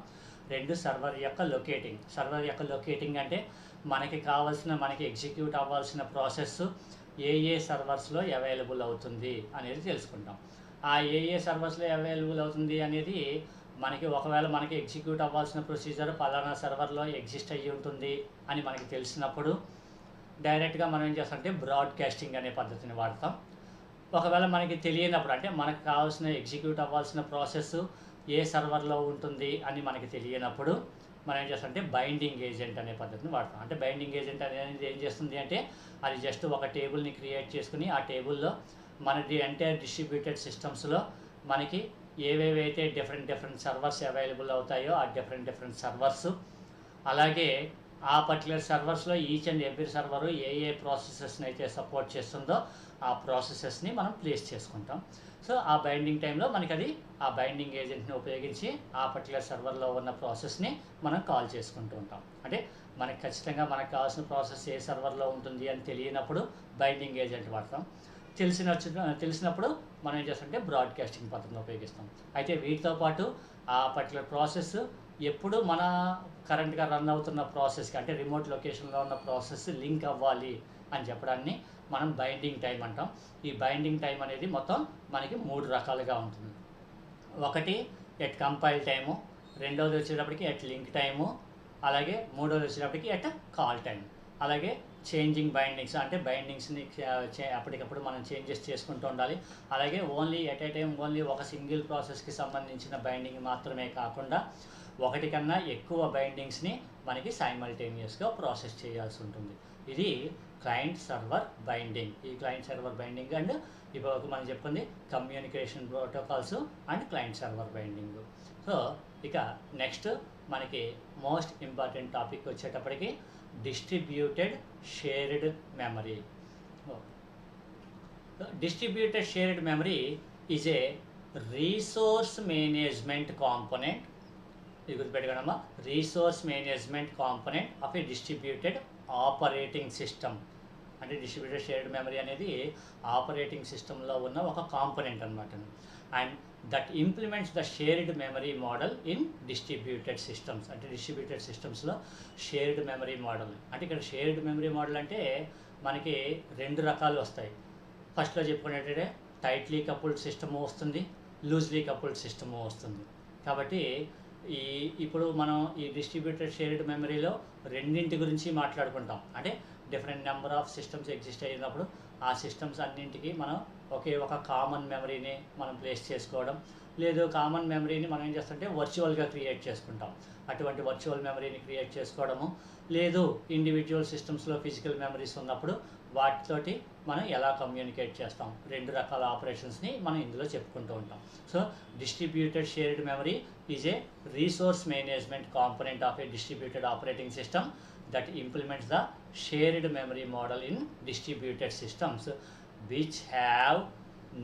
2 సర్వర్ యొక్క లొకేటింగ్. సర్వర్ యొక్క లొకేటింగ్ అంటే మనకి ఎగ్జిక్యూట్ అవ్వాల్సిన ప్రాసెస్ ఏ సర్వర్స్లో అవైలబుల్ అవుతుంది అనేది తెలుసుకుంటాం. ఆ ఏ సర్వర్స్లో అవైలబుల్ అవుతుంది అనేది ఒకవేళ మనకి ఎగ్జిక్యూట్ అవ్వాల్సిన ప్రొసీజర్ పలానా సర్వర్లో ఎగ్జిస్ట్ అయ్యి ఉంటుంది అని మనకి తెలిసినప్పుడు డైరెక్ట్గా మనం ఏం చేస్తామంటే బ్రాడ్కాస్టింగ్ అనే పద్ధతిని వాడతాం. ఒకవేళ మనకి తెలియనప్పుడు, అంటే మనకు కావాల్సిన ఎగ్జిక్యూట్ అవ్వాల్సిన ప్రాసెస్ ఏ సర్వర్లో ఉంటుంది అని మనకి తెలియనప్పుడు మనం ఏం చేస్తామంటే బైండింగ్ ఏజెంట్ అనే పద్ధతిని వాడతాం. అంటే బైండింగ్ ఏజెంట్ అనేది ఏం చేస్తుంది అంటే అది జస్ట్ ఒక టేబుల్ని క్రియేట్ చేసుకుని ఆ టేబుల్లో మనది ఎంటైర్ డిస్ట్రిబ్యూటెడ్ సిస్టమ్స్లో మనకి ఏవేవైతే డిఫరెంట్ సర్వర్స్ అవైలబుల్ అవుతాయో ఆ డిఫరెంట్ సర్వర్స్, అలాగే ఆ పర్టికులర్ సర్వర్స్లో ఈచ్ అండ్ ఎవ్రీ సర్వరు ఏ ప్రాసెసెస్ని అయితే సపోర్ట్ చేస్తుందో ఆ ప్రాసెసెస్ని మనం ప్లేస్ చేసుకుంటాం. సో ఆ బైండింగ్ టైంలో మనకి ఆ బైండింగ్ ఏజెంట్ని ఉపయోగించి ఆ పర్టికులర్ సర్వర్లో ఉన్న ప్రాసెస్ని మనం కాల్ చేసుకుంటూ ఉంటాం. అంటే మనకు ఖచ్చితంగా మనకు కావాల్సిన ప్రాసెస్ ఏ సర్వర్లో ఉంటుంది అని తెలియనప్పుడు బైండింగ్ ఏజెంట్ వాడతాం. తెలిసినప్పుడు మనం ఏం చేస్తామంటే బ్రాడ్కాస్టింగ్ పద్ధతిని ఉపయోగిస్తాం. అయితే వీటితో పాటు ఆ పర్టికులర్ ప్రాసెస్ ఎప్పుడు మన కరెంట్గా రన్ అవుతున్న ప్రాసెస్కి, అంటే రిమోట్ లొకేషన్లో ఉన్న ప్రాసెస్ లింక్ అవ్వాలి అని చెప్పడాన్ని మనం బైండింగ్ టైం అంటాం. ఈ బైండింగ్ టైం అనేది మొత్తం మనకి 3 రకాలుగా ఉంటుంది. ఒకటి ఎట్ కంపైల్ టైము, రెండోది వచ్చేటప్పటికి ఎట్ లింక్ టైము, అలాగే మూడోది వచ్చేటప్పటికి ఎట్ కాల్ టైం. అలాగే చేంజింగ్ బైండింగ్స్, అంటే బైండింగ్స్ని అప్పటికప్పుడు మనం చేంజెస్ చేసుకుంటూ ఉండాలి. అలాగే only at a time only ఒక సింగిల్ ప్రాసెస్కి సంబంధించిన బైండింగ్ మాత్రమే కాకుండా ఒకటి కన్నా ఎక్కువ బైండింగ్స్ని మనకి సైమల్టేనియస్గా ప్రాసెస్ చేయాల్సి ఉంటుంది. ఇది క్లయింట్ సర్వర్ బైండింగ్. ఈ క్లయింట్ సర్వర్ బైండింగ్ అండ్ ఇప్పుడు మనం చెప్పుకుంది communication protocols and client server binding. So ఇక నెక్స్ట్ మనకి మోస్ట్ ఇంపార్టెంట్ టాపిక్ వచ్చేటప్పటికి distributed shared memory. Distributed shared memory is a resource management component. ఇది గుర్తుపెట్టుకోనమ్మా, resource management component of a distributed operating system. అంటే distributed shared memory అనేది operating సిస్టంలో ఉన్న ఒక కాంపోనెంట్ అనమాట. And that implements the shared memory model in distributed systems. అంటే distributed సిస్టమ్స్లో షేర్డ్ మెమరీ మోడల్, అంటే ఇక్కడ షేర్డ్ మెమరీ మోడల్ అంటే మనకి 2 రకాలు వస్తాయి. ఫస్ట్లో చెప్పుకునేటంటే టైట్లీ కపుల్డ్ సిస్టము వస్తుంది, లూజ్లీ కపుల్డ్ సిస్టము వస్తుంది. కాబట్టి ఇప్పుడు మనం ఈ డిస్ట్రిబ్యూటెడ్ షేర్డ్ మెమరీలో రెండింటి గురించి మాట్లాడుకుంటాం. అంటే different number of systems exist అయినప్పుడు ఆ సిస్టమ్స్ అన్నింటికి మనం ఒకే ఒక కామన్ మెమరీని మనం ప్లేస్ చేసుకోవడం, లేదు కామన్ మెమరీని మనం ఏం చేస్తుంటే వర్చువల్గా క్రియేట్ చేసుకుంటాం. అటువంటి వర్చువల్ మెమరీని క్రియేట్ చేసుకోవడము, లేదు ఇండివిజువల్ సిస్టమ్స్లో ఫిజికల్ మెమరీస్ ఉన్నప్పుడు వాటితోటి మనం ఎలా కమ్యూనికేట్ చేస్తాం, 2 రకాల ఆపరేషన్స్ని మనం ఇందులో చెప్పుకుంటూ ఉంటాం. So distributed shared memory is a resource management component of a distributed operating system that implements the shared memory model in distributed systems which have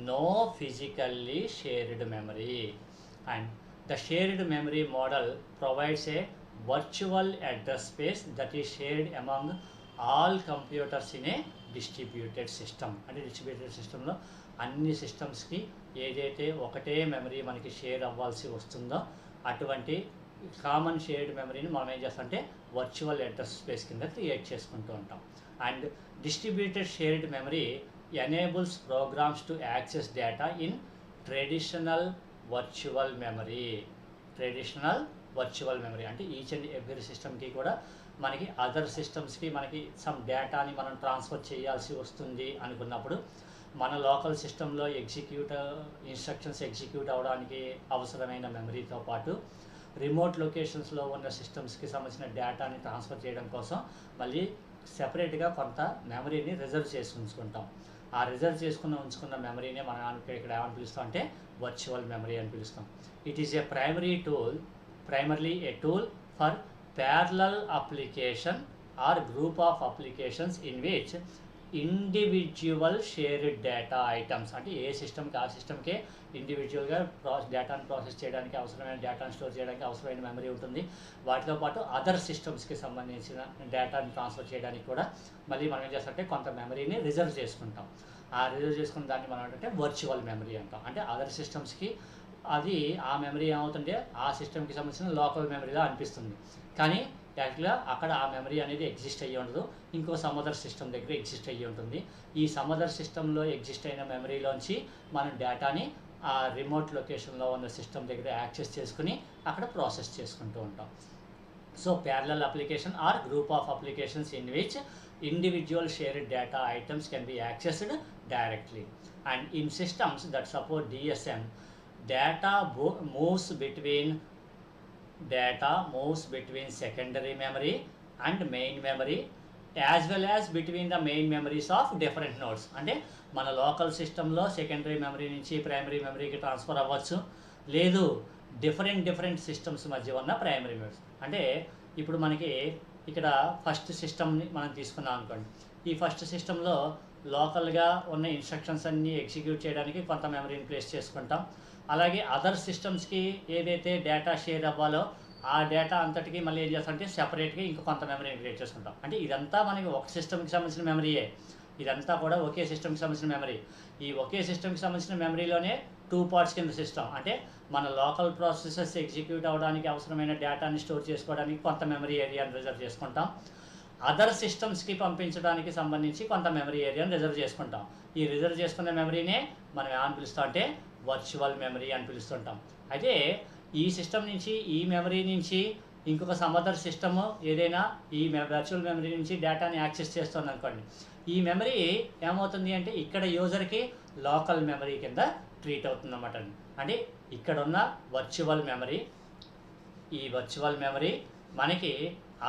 no physically shared memory. And the shared memory model provides a virtual address space that is shared among all computers in a distributed system. అంటే distributed సిస్టంలో అన్ని సిస్టమ్స్కి ఏదైతే ఒకటే memory మనకి share అవ్వాల్సి వస్తుందో అటువంటి common shared మెమరీని మనం ఏం చేస్తామంటే వర్చువల్ అడ్రస్ స్పేస్ కింద క్రియేట్ చేసుకుంటూ ఉంటాం. And distributed shared memory enables programs to access data in traditional virtual memory. Traditional virtual memory అంటే ఈచ్ అండ్ ఎవ్రీ సిస్టమ్కి కూడా మనకి అదర్ సిస్టమ్స్కి మనకి సమ్ డేటాని మనం ట్రాన్స్ఫర్ చేయాల్సి వస్తుంది అనుకున్నప్పుడు మన లోకల్ సిస్టంలో ఇన్స్ట్రక్షన్స్ ఎగ్జిక్యూట్ అవ్వడానికి అవసరమైన మెమరీతో పాటు రిమోట్ లొకేషన్స్లో ఉన్న సిస్టమ్స్కి సంబంధించిన డేటాని ట్రాన్స్ఫర్ చేయడం కోసం మళ్ళీ సెపరేట్గా కొంత మెమరీని రిజర్వ్ చేసి ఉంచుకుంటాం. ఆ రిజర్వ్ ఉంచుకున్న మెమరీనే మనం ఇక్కడ ఏమని పిలుస్తాం అంటే వర్చువల్ మెమరీ అని పిలుస్తాం. It is a primarily a tool for parallel application or group of applications in which individual shared data items, అంటే ఏ సిస్టమ్కి ఆ సిస్టమ్కే ఇండివిజువల్గా డేటాను ప్రాసెస్ చేయడానికి అవసరమైన డేటాను స్టోర్ చేయడానికి అవసరమైన మెమరీ ఉంటుంది. వాటితో పాటు అదర్ సిస్టమ్స్కి సంబంధించిన డేటాని ట్రాన్స్ఫర్ చేయడానికి కూడా మళ్ళీ మనం ఏం చేస్తామంటే కొంత మెమరీని రిజర్వ్ చేసుకుంటాం. ఆ రిజర్వ్ చేసుకున్న దాన్ని మనం ఏంటంటే వర్చువల్ మెమరీ అంటాం. అంటే అదర్ సిస్టమ్స్కి అది ఆ మెమరీ ఏమవుతుంటే ఆ సిస్టమ్కి సంబంధించిన లోకల్ మెమరీలా అనిపిస్తుంది, కానీ యాక్చువల్గా అక్కడ ఆ మెమరీ అనేది ఎగ్జిస్ట్ అయ్యి ఉండదు, ఇంకో సమదర్ సిస్టమ్ దగ్గర ఎగ్జిస్ట్ అయ్యి ఉంటుంది. ఈ సమదర్ సిస్టంలో ఎగ్జిస్ట్ అయిన మెమరీలోంచి మనం డేటాని ఆ రిమోట్ లొకేషన్లో ఉన్న సిస్టమ్ దగ్గర యాక్సెస్ చేసుకుని అక్కడ ప్రాసెస్ చేసుకుంటూ ఉంటాం. So parallel application or group of applications in which individual shared data items can be accessed directly, and in systems that support DSM, data moves between secondary memory and main memory as well as between the main memories of different nodes. అంటే మన local సిస్టంలో secondary memory నుంచి primary మెమరీకి transfer అవ్వచ్చు, లేదు different systems మధ్య ఉన్న primary memories. అంటే ఇప్పుడు మనకి ఇక్కడ ఫస్ట్ సిస్టమ్ని మనం తీసుకున్నాం అనుకోండి, ఈ ఫస్ట్ సిస్టంలో లోకల్గా ఉన్న ఇన్స్ట్రక్షన్స్ అన్నీ ఎగ్జిక్యూట్ చేయడానికి కొంత మెమరీని ప్లేస్ చేసుకుంటాం. అలాగే అదర్ సిస్టమ్స్కి ఏదైతే డేటా షేర్ అవ్వాలో ఆ డేటా అంతటికి మళ్ళీ ఏం చేస్తామంటే సెపరేట్గా ఇంకో కొంత మెమరీని క్రియేట్ చేసుకుంటాం. అంటే ఇదంతా మనకి ఒక సిస్టమ్కి సంబంధించిన మెమరీయే, ఇదంతా కూడా ఒకే సిస్టమ్కి సంబంధించిన మెమరీ. ఈ ఒకే సిస్టమ్కి సంబంధించిన మెమరీలోనే 2 పార్ట్స్ కింద సిస్టమ్, అంటే మన లోకల్ ప్రాసెసెస్ ఎగ్జిక్యూట్ అవ్వడానికి అవసరమైన డేటాని స్టోర్ చేసుకోవడానికి కొంత మెమరీ ఏరియాని రిజర్వ్ చేసుకుంటాం, అదర్ సిస్టమ్స్కి పంపించడానికి సంబంధించి కొంత మెమరీ ఏరియాని రిజర్వ్ చేసుకుంటాం. ఈ రిజర్వ్ చేసుకున్న మెమరీనే మనం ఏమని పిలుస్తాం అంటే వర్చువల్ మెమరీ అని పిలుస్తుంటాం. అయితే ఈ సిస్టమ్ నుంచి ఈ మెమరీ నుంచి ఇంకొక సమదర్ సిస్టమ్ ఏదైనా ఈ వర్చువల్ మెమరీ నుంచి డేటాని యాక్సెస్ చేస్తుంది అనుకోండి, ఈ మెమరీ ఏమవుతుంది అంటే ఇక్కడ యూజర్కి లోకల్ మెమరీ కింద ట్రీట్ అవుతుంది అన్నమాట. అంటే ఇక్కడ ఉన్న వర్చువల్ మెమరీ, ఈ వర్చువల్ మెమరీ మనకి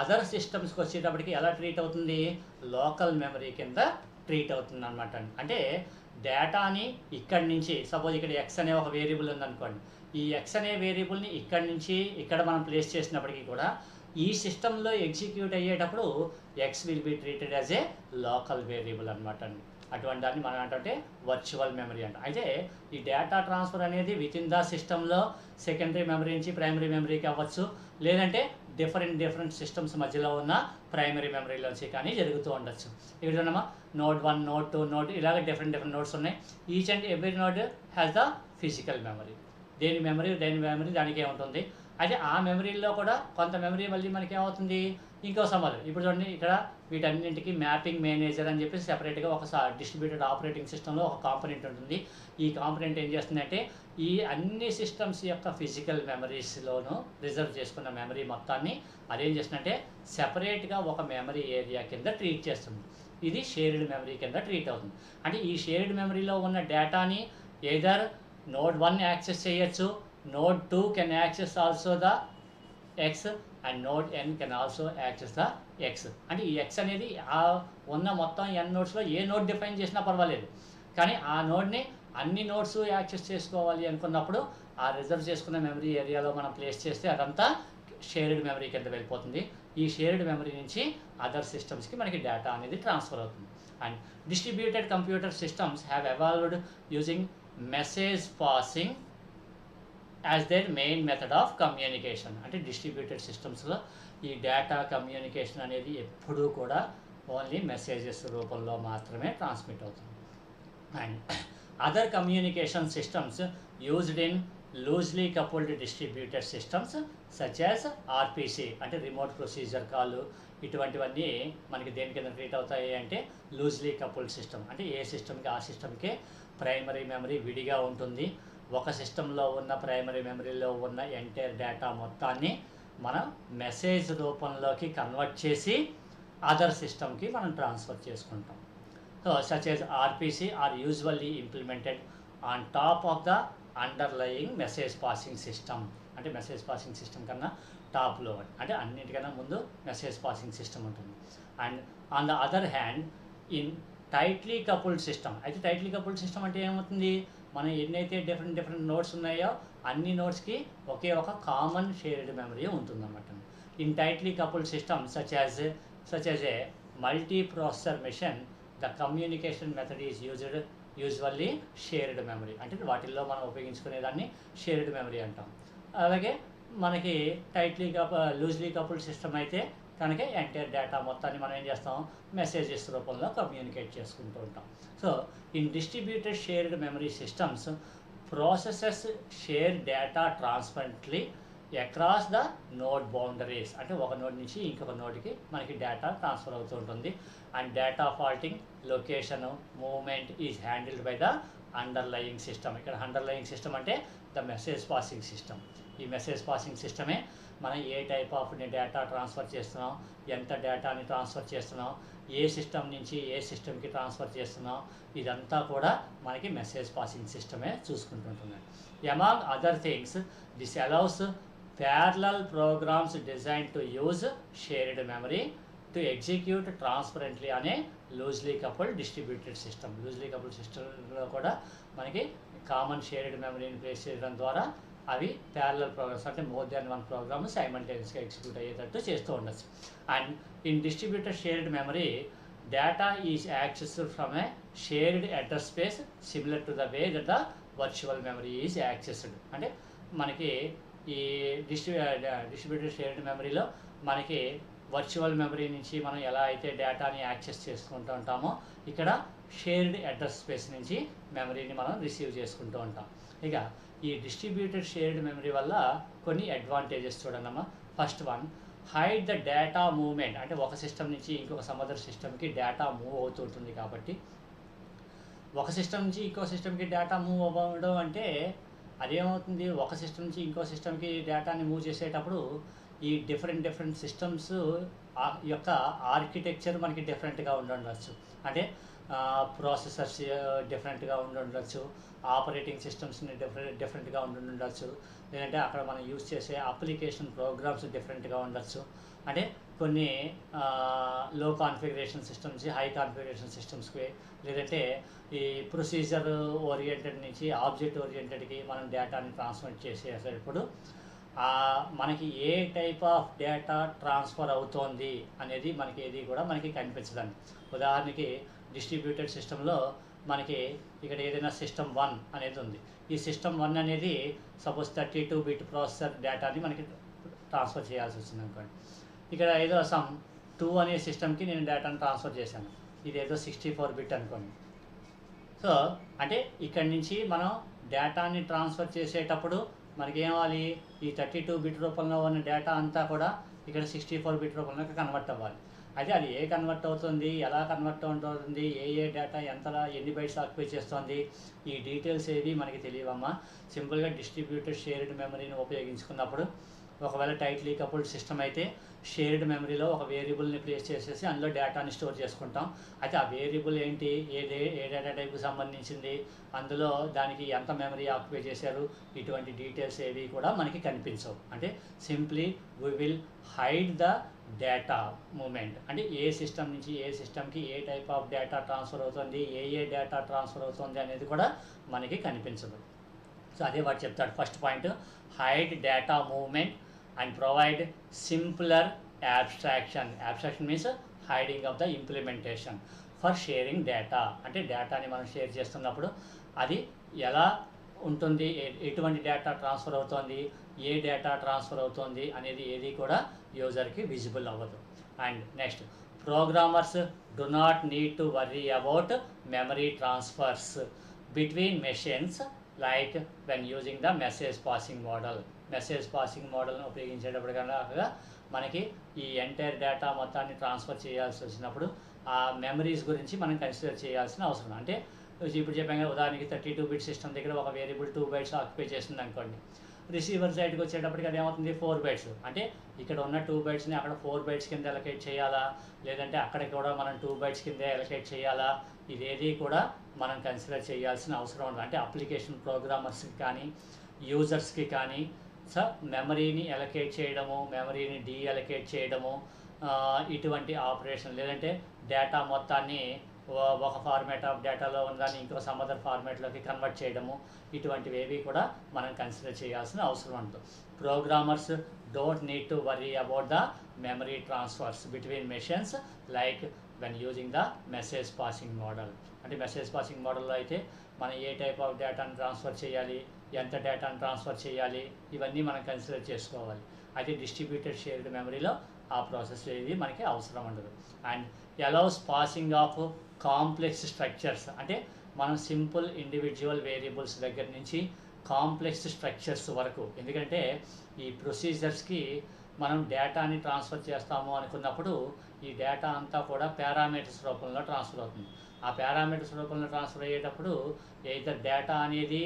అదర్ సిస్టమ్స్కి వచ్చేటప్పటికి ఎలా ట్రీట్ అవుతుంది, లోకల్ మెమరీ కింద ట్రీట్ అవుతుంది అనమాట. అంటే డేటాని ఇక్కడి నుంచి సపోజ్ ఇక్కడ ఎక్స్ అనే ఒక వేరియబుల్ ఉందనుకోండి, ఈ ఎక్స్ అనే వేరియబుల్ని ఇక్కడి నుంచి ఇక్కడ మనం ప్లేస్ చేసినప్పటికీ కూడా ఈ సిస్టంలో ఎగ్జిక్యూట్ అయ్యేటప్పుడు X will be treated as a local variable అనమాట అండి. అటువంటి దాన్ని మనం ఏంటంటే వర్చువల్ మెమరీ అంట. అయితే ఈ డేటా ట్రాన్స్ఫర్ అనేది విత్ ఇన్ ద సిస్టంలో సెకండరీ మెమరీ నుంచి ప్రైమరీ మెమరీకి అవ్వచ్చు, లేదంటే డిఫరెంట్ సిస్టమ్స్ మధ్యలో ఉన్న ప్రైమరీ మెమరీలోంచి కానీ జరుగుతూ ఉండొచ్చు. ఇక్కడ చూడమ్మా, నోడ్ 1, నోడ్ 2, నోడ్ ఇలాగ డిఫరెంట్ నోడ్స్ ఉన్నాయి. Each and every node has the physical memory. దేని మెమరీ దానికే ఉంటుంది. అయితే ఆ మెమరీలో కూడా కొంత మెమరీ మళ్ళీ మనకి ఏమవుతుంది, ఇంకో సమర్. ఇప్పుడు చూడండి, ఇక్కడ వీటన్నింటికి మ్యాపింగ్ మేనేజర్ అని చెప్పేసి సెపరేట్గా ఒక డిస్ట్రిబ్యూటెడ్ ఆపరేటింగ్ సిస్టంలో ఒక కాంపోనెంట్ ఉంటుంది. ఈ కాంపోనెంట్ ఏం చేస్తుందంటే ఈ అన్ని సిస్టమ్స్ యొక్క ఫిజికల్ మెమరీస్లోనూ రిజర్వ్ చేసుకున్న మెమరీ మొత్తాన్ని అదేం చేస్తుందంటే సెపరేట్గా ఒక మెమరీ ఏరియా కింద ట్రీట్ చేస్తుంది. ఇది షేర్డ్ మెమరీ కింద ట్రీట్ అవుతుంది. అంటే ఈ షేర్డ్ మెమరీలో ఉన్న డేటాని ఎయిదర్ నోడ్ 1 యాక్సెస్ చేయొచ్చు, node 2 can access also the X, and node n can also access the X. అంటే ఈ ఎక్స్ అనేది ఆ ఉన్న మొత్తం n నోడ్స్లో ఏ నోడ్ డిఫైన్ చేసినా పర్వాలేదు, కానీ ఆ నోడ్ని అన్ని నోడ్స్ యాక్సెస్ చేసుకోవాలి అనుకున్నప్పుడు ఆ రిజర్వ్ చేసుకున్న మెమరీ ఏరియాలో మనం ప్లేస్ చేస్తే అదంతా షేర్డ్ మెమరీ కింద వెళ్ళిపోతుంది. ఈ షేర్డ్ మెమరీ నుంచి అదర్ సిస్టమ్స్కి మనకి డేటా అనేది ట్రాన్స్ఫర్ అవుతుంది. And distributed computer systems have evolved using message passing as their main method of communication. అంటే డిస్ట్రిబ్యూటెడ్ సిస్టమ్స్లో ఈ డేటా కమ్యూనికేషన్ అనేది ఎప్పుడూ కూడా ఓన్లీ మెసేజెస్ రూపంలో మాత్రమే ట్రాన్స్మిట్ అవుతుంది. And other communication systems used in loosely coupled distributed systems such as RPC, అంటే రిమోట్ ప్రొసీజర్ కాల్, ఇటువంటివన్నీ మనకి దేని కింద ట్రీట్ అవుతాయి అంటే లూజ్లీ కపుల్డ్ సిస్టమ్. అంటే ఏ సిస్టమ్కి ఆ సిస్టమ్కే ప్రైమరీ మెమరీ విడిగా ఉంటుంది. ఒక సిస్టంలో ఉన్న ప్రైమరీ మెమరీలో ఉన్న ఎంటైర్ డేటా మొత్తాన్ని మనం మెసేజ్ రూపంలోకి కన్వర్ట్ చేసి అదర్ సిస్టమ్కి మనం ట్రాన్స్ఫర్ చేసుకుంటాం. So such as RPC are usually implemented on top of the underlying message passing system. అంటే మెసేజ్ పాసింగ్ సిస్టమ్ కన్నా టాప్లో, అంటే అన్నిటికన్నా ముందు మెసేజ్ పాసింగ్ సిస్టమ్ ఉంటుంది. And on the other hand in tightly coupled system. అయితే tightly coupled system అంటే ఏమవుతుంది, మనం ఎన్నైతే డిఫరెంట్ నోట్స్ ఉన్నాయో అన్ని నోట్స్కి ఒకే ఒక కామన్ షేర్డ్ మెమరీ ఉంటుందన్నమాట. In tightly coupled system such as a multi processor machine, the communication method is usually shared memory. అంటే వాటిల్లో మనం ఉపయోగించుకునేదాన్ని షేర్డ్ మెమరీ అంటాం. అలాగే మనకి లూజ్లీ కపుల్డ్ సిస్టమ్ అయితే కనుక ఎంటైర్ డేటా మొత్తాన్ని మనం ఏం చేస్తాం, మెసేజెస్ రూపంలో కమ్యూనికేట్ చేసుకుంటూ ఉంటాం. So in distributed shared memory systems, processes share data transparently across the node boundaries. అంటే ఒక నోడ్ నుంచి ఇంకొక నోడ్కి మనకి డేటా ట్రాన్స్ఫర్ అవుతూ ఉంటుంది. And data faulting, location, movement is handled by the underlying system. ఇక్కడ అండర్లయింగ్ సిస్టమ్ అంటే ద మెసేజ్ పాసింగ్ సిస్టమ్. ఈ మెసేజ్ పాసింగ్ సిస్టమే మనం ఏ టైప్ ఆఫ్ డేటా ట్రాన్స్ఫర్ చేస్తున్నాం, ఎంత డేటాని ట్రాన్స్ఫర్ చేస్తున్నాం, ఏ సిస్టమ్ నుంచి ఏ సిస్టమ్కి ట్రాన్స్ఫర్ చేస్తున్నాం, ఇదంతా కూడా మనకి మెసేజ్ పాసింగ్ సిస్టమే చూసుకుంటుంటుంది. Among other things, this allows parallel programs designed to use shared memory to execute transparently on a loosely coupled distributed system. Loosely coupled system లో కూడా మనకి కామన్ షేర్డ్ మెమరీని ప్లేస్ చేయడం ద్వారా అవి ప్యారలల్ ప్రోగ్రామ్స్ అంటే మోర్ దాన్ వన్ ప్రోగ్రామ్ సైమల్టేనియస్గా execute అయ్యేటట్టు చేస్తూ ఉండొచ్చు. And in distributed shared memory, data is accessed from a shared address space similar to the way that the virtual memory is accessed. అంటే మనకి ఈ డిస్ట్రిబ్యూటెడ్ షేర్డ్ మెమరీలో మనకి వర్చువల్ మెమరీ నుంచి మనం ఎలా అయితే డేటాని యాక్సెస్ చేసుకుంటూ ఉంటామో, ఇక్కడ షేర్డ్ అడ్రస్ స్పేస్ నుంచి మెమరీని మనం రిసీవ్ చేసుకుంటూ ఉంటాం. ఇక ఈ డిస్ట్రిబ్యూటెడ్ షేర్డ్ మెమరీ వల్ల కొన్ని అడ్వాంటేజెస్ చూడండమ్మా. First one, hide the data movement. అంటే ఒక సిస్టమ్ నుంచి ఇంకొక సమ్ సిస్టమ్కి డేటా మూవ్ అవుతుంటుంది కాబట్టి, ఒక సిస్టమ్ నుంచి ఇంకో సిస్టమ్కి డేటా మూవ్ అవ్వడం అంటే అదేమవుతుంది, ఒక సిస్టమ్ నుంచి ఇంకో సిస్టమ్కి డేటాని మూవ్ చేసేటప్పుడు ఈ డిఫరెంట్ సిస్టమ్స్ యొక్క ఆర్కిటెక్చర్ మనకి డిఫరెంట్గా ఉండొచ్చు. అంటే ప్రాసెసర్స్ డిఫరెంట్గా ఉండొచ్చు, ఆపరేటింగ్ సిస్టమ్స్ని డిఫరెంట్గా ఉండొచ్చు, లేదంటే అక్కడ మనం యూజ్ చేసే అప్లికేషన్ ప్రోగ్రామ్స్ డిఫరెంట్గా ఉండొచ్చు. అంటే కొన్ని లో కాన్ఫిగరేషన్ సిస్టమ్స్ హై కాన్ఫిగరేషన్ సిస్టమ్స్కి, లేదంటే ఈ ప్రొసీజర్ ఓరియంటెడ్ నుంచి ఆబ్జెక్ట్ ఓరియంటెడ్కి మనం డేటాని ట్రాన్స్ఫర్ చేసేటప్పుడు మనకి ఏ టైప్ ఆఫ్ డేటా ట్రాన్స్ఫర్ అవుతోంది అనేది మనకి ఏది కూడా మనకి కనిపించదండి. ఉదాహరణకి డిస్ట్రిబ్యూటెడ్ సిస్టంలో మనకి ఇక్కడ ఏదైనా సిస్టమ్ 1 అనేది ఉంది. ఈ సిస్టమ్ 1 అనేది సపోజ్ 32 బిట్ ప్రాసెసర్ డేటాని మనకి ట్రాన్స్ఫర్ చేయాల్సి వచ్చింది అనుకోండి. ఇక్కడ ఏదో సమ్ 2 అనే సిస్టమ్కి నేను డేటాను ట్రాన్స్ఫర్ చేశాను, ఇదేదో 64 బిట్ అనుకోండి. సో అంటే ఇక్కడి నుంచి మనం డేటాని ట్రాన్స్ఫర్ చేసేటప్పుడు మనకి ఏమవ్వాలి, ఈ 32 బిట్ రూపంలో ఉన్న డేటా అంతా కూడా ఇక్కడ 64 బిట్ రూపంలో కన్వర్ట్ అవ్వాలి. అయితే అది కన్వర్ట్ అవుతుంది, ఎలా కన్వర్ట్ అవుతుంది, ఏ డేటా ఎంతలా ఎన్ని బైట్స్ ఆక్యుపై చేస్తుంది, ఈ డీటెయిల్స్ ఏవి మనకి తెలియవమ్మా. సింపుల్గా డిస్ట్రిబ్యూటెడ్ షేర్డ్ మెమరీని ఉపయోగించుకున్నప్పుడు, ఒకవేళ టైట్లీ కపుల్డ్ సిస్టమ్ అయితే షేర్డ్ మెమరీలో ఒక వేరియబుల్ని ప్లేస్ చేసేసి అందులో డేటాని స్టోర్ చేసుకుంటాం. అయితే ఆ వేరియబుల్ ఏంటి, ఏ డేటా టైప్కి సంబంధించింది, అందులో దానికి ఎంత మెమరీ ఆక్యుపై చేశారు, ఇటువంటి డీటెయిల్స్ ఏవి కూడా మనకి కనిపించవు. అంటే simply we will hide the data movement. అంటే ఏ సిస్టమ్ నుంచి ఏ సిస్టమ్కి ఏ టైప్ ఆఫ్ డేటా ట్రాన్స్ఫర్ అవుతుంది, ఏ డేటా ట్రాన్స్ఫర్ అవుతుంది అనేది కూడా మనకి కనిపించదు. సో అదే వాడు చెప్తాడు. First point, hide data movement and provide simpler abstraction. Abstraction means hiding of the implementation for sharing data. అంటే డేటాని మనం షేర్ చేస్తున్నప్పుడు అది ఎలా ఉంటుంది, ఎటువంటి డేటా ట్రాన్స్ఫర్ అవుతుంది, ఏ డేటా ట్రాన్స్ఫర్ అవుతుంది అనేది ఏది కూడా యూజర్కి విజిబుల్ అవ్వదు. And next, programmers do not need to worry about memory transfers between machines like when using the message passing model. Message passing మోడల్ని ఉపయోగించేటప్పుడు కనుక మనకి ఈ ఎంటైర్ డేటా మొత్తాన్ని ట్రాన్స్ఫర్ చేయాల్సి వచ్చినప్పుడు ఆ మెమరీస్ గురించి మనం కన్సిడర్ చేయాల్సిన అవసరం. అంటే ఇప్పుడు చెప్పాం కదా, ఉదాహరణకి 32 బిట్ సిస్టమ్ దగ్గర ఒక వేరియబుల్ 2 బైట్స్ ఆక్యుపై చేస్తుంది అనుకోండి. రిసీవర్ సైడ్కి వచ్చేటప్పటికి అది ఏమవుతుంది, 4 బైట్స్. అంటే ఇక్కడ ఉన్న 2 బైట్స్ని అక్కడ 4 బైట్స్ కింద ఎలకేట్ చేయాలా, లేదంటే అక్కడికి కూడా మనం 2 బైట్స్ కింద ఎలకేట్ చేయాలా, ఇదేది కూడా మనం కన్సిడర్ చేయాల్సిన అవసరం ఉంది. అంటే అప్లికేషన్ ప్రోగ్రామర్స్కి కానీ యూజర్స్కి కానీ మెమరీని ఎలకేట్ చేయడము, మెమరీని డీఎలకేట్ చేయడము, ఇటువంటి ఆపరేషన్, లేదంటే డేటా మొత్తాన్ని ఒక ఫార్మాట్ ఆఫ్ డేటాలో ఉన్నదాన్ని ఇంకో సమ్ అదర్ ఫార్మాట్లోకి కన్వర్ట్ చేయడము, ఇటువంటివి ఏవి కూడా మనం కన్సిడర్ చేయాల్సిన అవసరం ఉంటుంది. Programmers don't need to worry about the memory transfers between machines like when using the message passing model. అంటే మెసేజ్ పాసింగ్ మోడల్లో అయితే మనం ఏ టైప్ ఆఫ్ డేటాను ట్రాన్స్ఫర్ చేయాలి, ఎంత డేటాను ట్రాన్స్ఫర్ చేయాలి, ఇవన్నీ మనం కన్సిడర్ చేసుకోవాలి. అయితే డిస్ట్రిబ్యూటెడ్ షేర్డ్ మెమరీలో ఆ ప్రాసెస్ ఏది మనకి అవసరం ఉండదు. And allows passing of complex structures. అంటే మనం సింపుల్ ఇండివిజువల్ వేరియబుల్స్ దగ్గర నుంచి కాంప్లెక్స్ స్ట్రక్చర్స్ వరకు, ఎందుకంటే ఈ ప్రొసీజర్స్కి మనం డేటాని ట్రాన్స్ఫర్ చేస్తాము అనుకున్నప్పుడు ఈ డేటా అంతా కూడా పారామీటర్స్ రూపంలో ట్రాన్స్ఫర్ అవుతుంది. ఆ పారామీటర్స్ రూపంలో ట్రాన్స్ఫర్ అయ్యేటప్పుడు ఏదైతే డేటా అనేది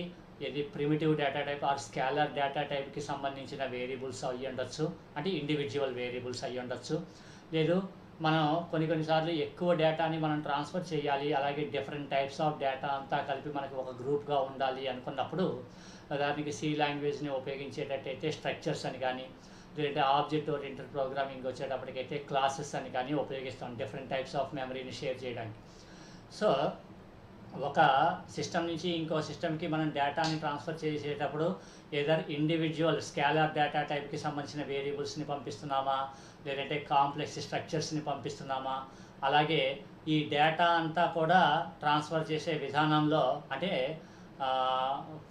ఏది primitive data type or scalar data టైప్కి సంబంధించిన వేరియబుల్స్ అయ్యి ఉండొచ్చు, అంటే ఇండివిజువల్ వేరియబుల్స్ అయ్యి ఉండొచ్చు. లేదు మనం కొన్నిసార్లు ఎక్కువ డేటాని మనం ట్రాన్స్ఫర్ చేయాలి, అలాగే డిఫరెంట్ టైప్స్ ఆఫ్ డేటా అంతా కలిపి మనకి ఒక గ్రూప్గా ఉండాలి అనుకున్నప్పుడు దానికి సి లాంగ్వేజ్ని ఉపయోగించేటట్టయితే స్ట్రక్చర్స్ అని కానీ, లేదంటే ఆబ్జెక్ట్ ఓరియంటెడ్ ప్రోగ్రామింగ్ వచ్చేటప్పటికైతే క్లాసెస్ అని కానీ ఉపయోగిస్తాం డిఫరెంట్ టైప్స్ ఆఫ్ మెమరీని షేర్ చేయడానికి. సో ఒక సిస్టమ్ నుంచి ఇంకో సిస్టమ్కి మనం డేటాని ట్రాన్స్ఫర్ చేసేటప్పుడు ఏదర్ ఇండివిజువల్ స్కేలర్ డేటా టైప్కి సంబంధించిన వేరియబుల్స్ని పంపిస్తున్నామా, లేదంటే కాంప్లెక్స్ స్ట్రక్చర్స్ని పంపిస్తున్నామా, అలాగే ఈ డేటా అంతా కూడా ట్రాన్స్ఫర్ చేసే విధానంలో అంటే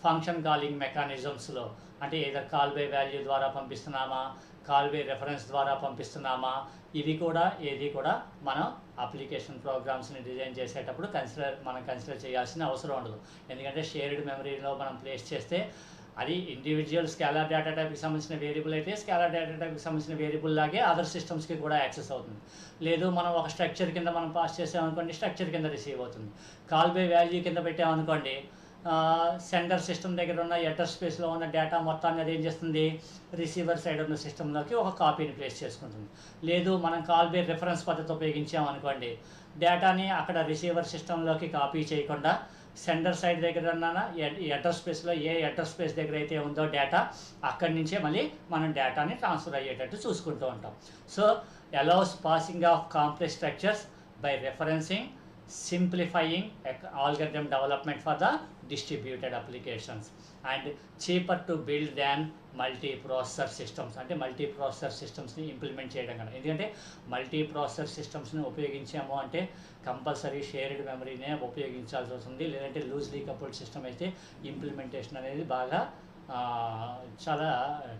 ఫంక్షన్ కాలింగ్ మెకానిజమ్స్లో అంటే ఏదర్ కాల్ బై వాల్యూ ద్వారా పంపిస్తున్నామా, కాల్ బై రెఫరెన్స్ ద్వారా పంపిస్తున్నామా, ఇది కూడా ఏది కూడా మనం అప్లికేషన్ ప్రోగ్రామ్స్ని డిజైన్ చేసేటప్పుడు మనం కన్సిడర్ చేయాల్సిన అవసరం ఉండదు. ఎందుకంటే షేర్డ్ మెమరీలో మనం ప్లేస్ చేస్తే అది ఇండివిజువల్ స్కేలర్ డేటా టైప్కి సంబంధించిన వేరియబుల్ అయితే స్కేలర్ డేటా టైప్కి సంబంధించిన వేరియబుల్ లాగే అదర్ సిస్టమ్స్కి కూడా యాక్సెస్ అవుతుంది. లేదు మనం ఒక స్ట్రక్చర్ కింద మనం పాస్ చేసామనుకోండి, స్ట్రక్చర్ కింద రిసీవ్ అవుతుంది. కాల్ బై వాల్యూ కింద పెట్టామనుకోండి, సెంటర్ సిస్టమ్ దగ్గర ఉన్న అడ్రస్ స్పేస్లో ఉన్న డేటా మొత్తాన్ని అది ఏం చేస్తుంది, రిసీవర్ సైడ్ ఉన్న సిస్టంలోకి ఒక కాపీని ప్లేస్ చేసుకుంటుంది. లేదు మనం కాల్ బై రిఫరెన్స్ పద్ధతి ఉపయోగించామనుకోండి, డేటాని అక్కడ రిసీవర్ సిస్టంలోకి కాపీ చేయకుండా సెండర్ సైడ్ దగ్గర ఉన్న అడ్రస్ స్పేస్లో ఏ అడ్రస్ స్పేస్ దగ్గర అయితే ఉందో డేటా అక్కడి నుంచే మళ్ళీ మనం డేటాని ట్రాన్స్ఫర్ అయ్యేటట్టు చూసుకుంటూ ఉంటాం. So allows passing of complex structures by referencing, simplifying algorithm development for the distributed applications, and cheaper to build than multi-processor systems. అంటే మల్టీప్రాసెసర్ సిస్టమ్స్ని ఇంప్లిమెంట్ చేయడం కన్నా, ఎందుకంటే మల్టీప్రాసెసర్ సిస్టమ్స్ని ఉపయోగించాము అంటే కంపల్సరీ షేర్డ్ మెమరీనే ఉపయోగించాల్సి వస్తుంది. లేదంటే లూజ్లీ కపుల్డ్ సిస్టమ్ అయితే ఇంప్లిమెంటేషన్ అనేది బాగా చాలా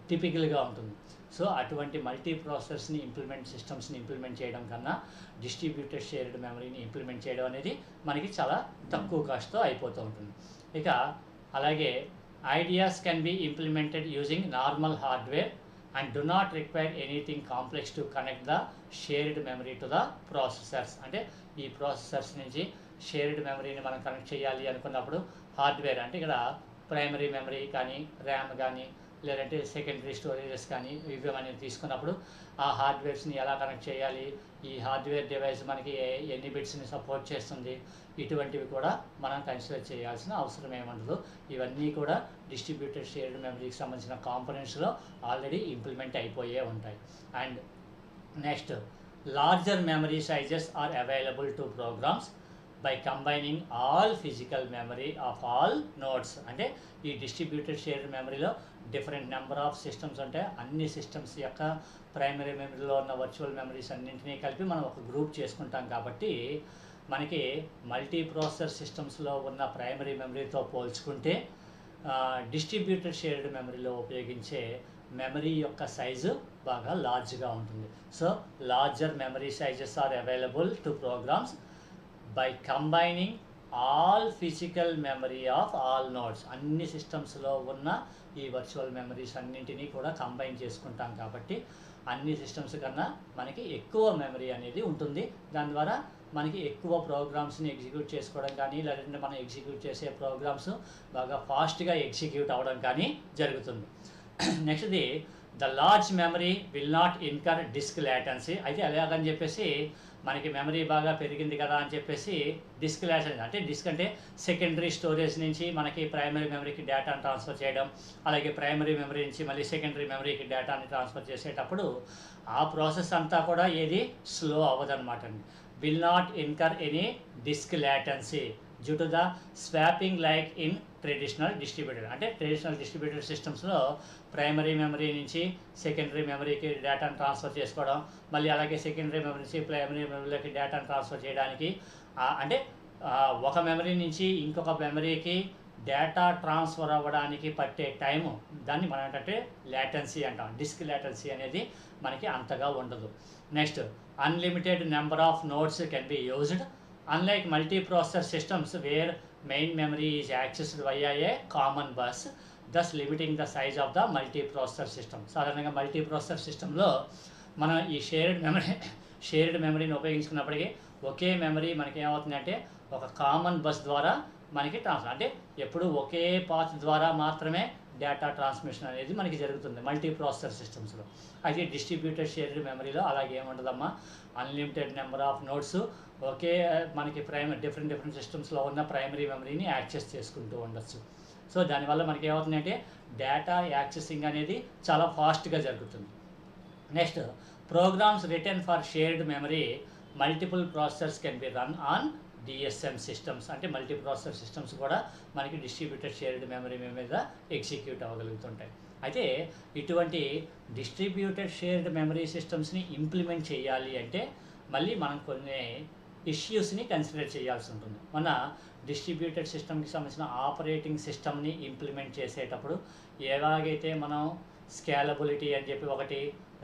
టిపికల్గా ఉంటుంది. సో అటువంటి మల్టీ ప్రాసెసర్స్ని సిస్టమ్స్ని ఇంప్లిమెంట్ చేయడం కన్నా డిస్ట్రిబ్యూటెడ్ షేర్డ్ మెమరీని ఇంప్లిమెంట్ చేయడం అనేది మనకి చాలా తక్కువ కాస్ట్తో అయిపోతూ ఉంటుంది. ఇక అలాగే ideas can be implemented using normal hardware and do not require anything complex to connect the shared memory to the processors. అంటే ఈ ప్రాసెసర్స్ నుంచి షేర్డ్ మెమరీని మనం కనెక్ట్ చేయాలి అనుకున్నప్పుడు హార్డ్వేర్ అంటే ఇక్కడ ప్రైమరీ మెమరీ కానీ, ర్యామ్ కానీ, లేదంటే సెకండరీ స్టోరేజెస్ కానీ ఇవి మనం తీసుకున్నప్పుడు ఆ హార్డ్వేర్స్ని ఎలా కనెక్ట్ చేయాలి, ఈ హార్డ్వేర్ డివైస్ మనకి ఎన్ని బిట్స్ని సపోర్ట్ చేస్తుంది, ఇటువంటివి కూడా మనం కన్సిడర్ చేయాల్సిన అవసరం ఏముండదు. ఇవన్నీ కూడా డిస్ట్రిబ్యూటెడ్ షేర్డ్ మెమరీకి సంబంధించిన కాంపోనెంట్స్లో ఆల్రెడీ ఇంప్లిమెంట్ అయిపోయే ఉంటాయి. And next, larger memory sizes are available to programs by combining all physical memory of all nodes. అంటే ఈ డిస్ట్రిబ్యూటెడ్ షేర్డ్ మెమరీలో డిఫరెంట్ నెంబర్ ఆఫ్ సిస్టమ్స్ ఉంటాయి. అన్ని సిస్టమ్స్ యొక్క ప్రైమరీ మెమరీలో ఉన్న వర్చువల్ మెమరీస్ అన్నింటినీ కలిపి మనం ఒక గ్రూప్ చేసుకుంటాం. కాబట్టి మనకి మల్టీ ప్రాసెసర్ సిస్టమ్స్లో ఉన్న ప్రైమరీ మెమరీతో పోల్చుకుంటే డిస్ట్రిబ్యూటెడ్ షేర్డ్ మెమరీలో ఉపయోగించే మెమరీ యొక్క సైజు బాగా లార్జ్గా ఉంటుంది. So larger memory sizes are available to programs by combining all physical memory of all nodes. అన్ని సిస్టమ్స్లో ఉన్న ఈ వర్చువల్ మెమరీస్ అన్నింటినీ కూడా కంబైన్ చేసుకుంటాం. కాబట్టి అన్ని సిస్టమ్స్ కన్నా మనకి ఎక్కువ మెమరీ అనేది ఉంటుంది. దాని ద్వారా మనకి ఎక్కువ ప్రోగ్రామ్స్ని ఎగ్జిక్యూట్ చేసుకోవడం కానీ, లేదంటే మనం ఎగ్జిక్యూట్ చేసే ప్రోగ్రామ్స్ బాగా ఫాస్ట్గా ఎగ్జిక్యూట్ అవ్వడం కానీ జరుగుతుంది. నెక్స్ట్ది, the large memory will not incur disk latency. అయితే అలాగని చెప్పేసి మనకి మెమరీ బాగా పెరిగింది కదా అని చెప్పేసి డిస్క్ లాటెన్సీ అంటే డిస్క్ అంటే సెకండరీ స్టోరేజ్ నుంచి మనకి ప్రైమరీ మెమరీకి డేటాను ట్రాన్స్ఫర్ చేయడం, అలాగే ప్రైమరీ మెమరీ నుంచి మళ్ళీ సెకండరీ మెమరీకి డేటాని ట్రాన్స్ఫర్ చేసేటప్పుడు ఆ ప్రాసెస్ అంతా కూడా ఏది స్లో అవ్వదన్నమాట అండి. Will not incur any disk latency due to the swapping like in traditional distributed. అంటే ట్రెడిషనల్ డిస్ట్రిబ్యూటెడ్ సిస్టమ్స్లో ప్రైమరీ మెమరీ నుంచి సెకండరీ మెమరీకి డేటాను ట్రాన్స్ఫర్ చేసుకోవడం, మళ్ళీ అలాగే సెకండరీ మెమరీ నుంచి ప్రైమరీ మెమరీలోకి డేటాను ట్రాన్స్ఫర్ చేయడానికి అంటే ఒక మెమరీ నుంచి ఇంకొక మెమరీకి డేటా ట్రాన్స్ఫర్ అవ్వడానికి పట్టే టైము దాన్ని మనం ఏంటంటే లాటెన్సీ అంటాం. డిస్క్ లాటెన్సీ అనేది మనకి అంతగా ఉండదు. Next, unlimited number of nodes can be used unlike multi processor systems where main memory is accessed via a common bus, thus limiting the size of the multi processor system. సాధారణంగా multi processor సిస్టంలో మనం ఈ shared మెమరీని ఉపయోగించుకున్నప్పటికీ ఒకే memory మనకి ఏమవుతుందంటే ఒక common bus ద్వారా మనకి ట్రాన్స్ఫర్, అంటే ఎప్పుడు ఒకే పాత్ ద్వారా మాత్రమే డేటా ట్రాన్స్మిషన్ అనేది మనకి జరుగుతుంది మల్టీ ప్రాసెసర్ సిస్టమ్స్లో. అయితే డిస్ట్రిబ్యూటెడ్ షేర్డ్ మెమరీలో అలాగే ఏముంటుందమ్మా, అన్లిమిటెడ్ నెంబర్ ఆఫ్ నోడ్స్ ఒకే మనకి డిఫరెంట్ సిస్టమ్స్లో ఉన్న ప్రైమరీ మెమరీని యాక్సెస్ చేసుకుంటూ ఉండొచ్చు. సో దానివల్ల మనకి ఏమవుతుందంటే డేటా యాక్సెసింగ్ అనేది చాలా ఫాస్ట్గా జరుగుతుంది. Next, programs return for shared memory multiple processors can be run on DSM systems. అంటే మల్టీ ప్రాసెసర్ సిస్టమ్స్ కూడా మనకి డిస్ట్రిబ్యూటెడ్ షేర్డ్ మెమరీ మీద ఎగ్జిక్యూట్ అవ్వగలుగుతుంటాయి. అయితే ఇటువంటి డిస్ట్రిబ్యూటెడ్ షేర్డ్ మెమరీ సిస్టమ్స్ని ఇంప్లిమెంట్ చేయాలి అంటే మళ్ళీ మనం కొన్ని ఇష్యూస్ని కన్సిడర్ చేయాల్సి ఉంటుంది. మన డిస్ట్రిబ్యూటెడ్ సిస్టమ్కి సంబంధించిన ఆపరేటింగ్ సిస్టమ్ని ఇంప్లిమెంట్ చేసేటప్పుడు ఎలాగైతే మనం స్కేలబిలిటీ అని చెప్పి ఒకటి,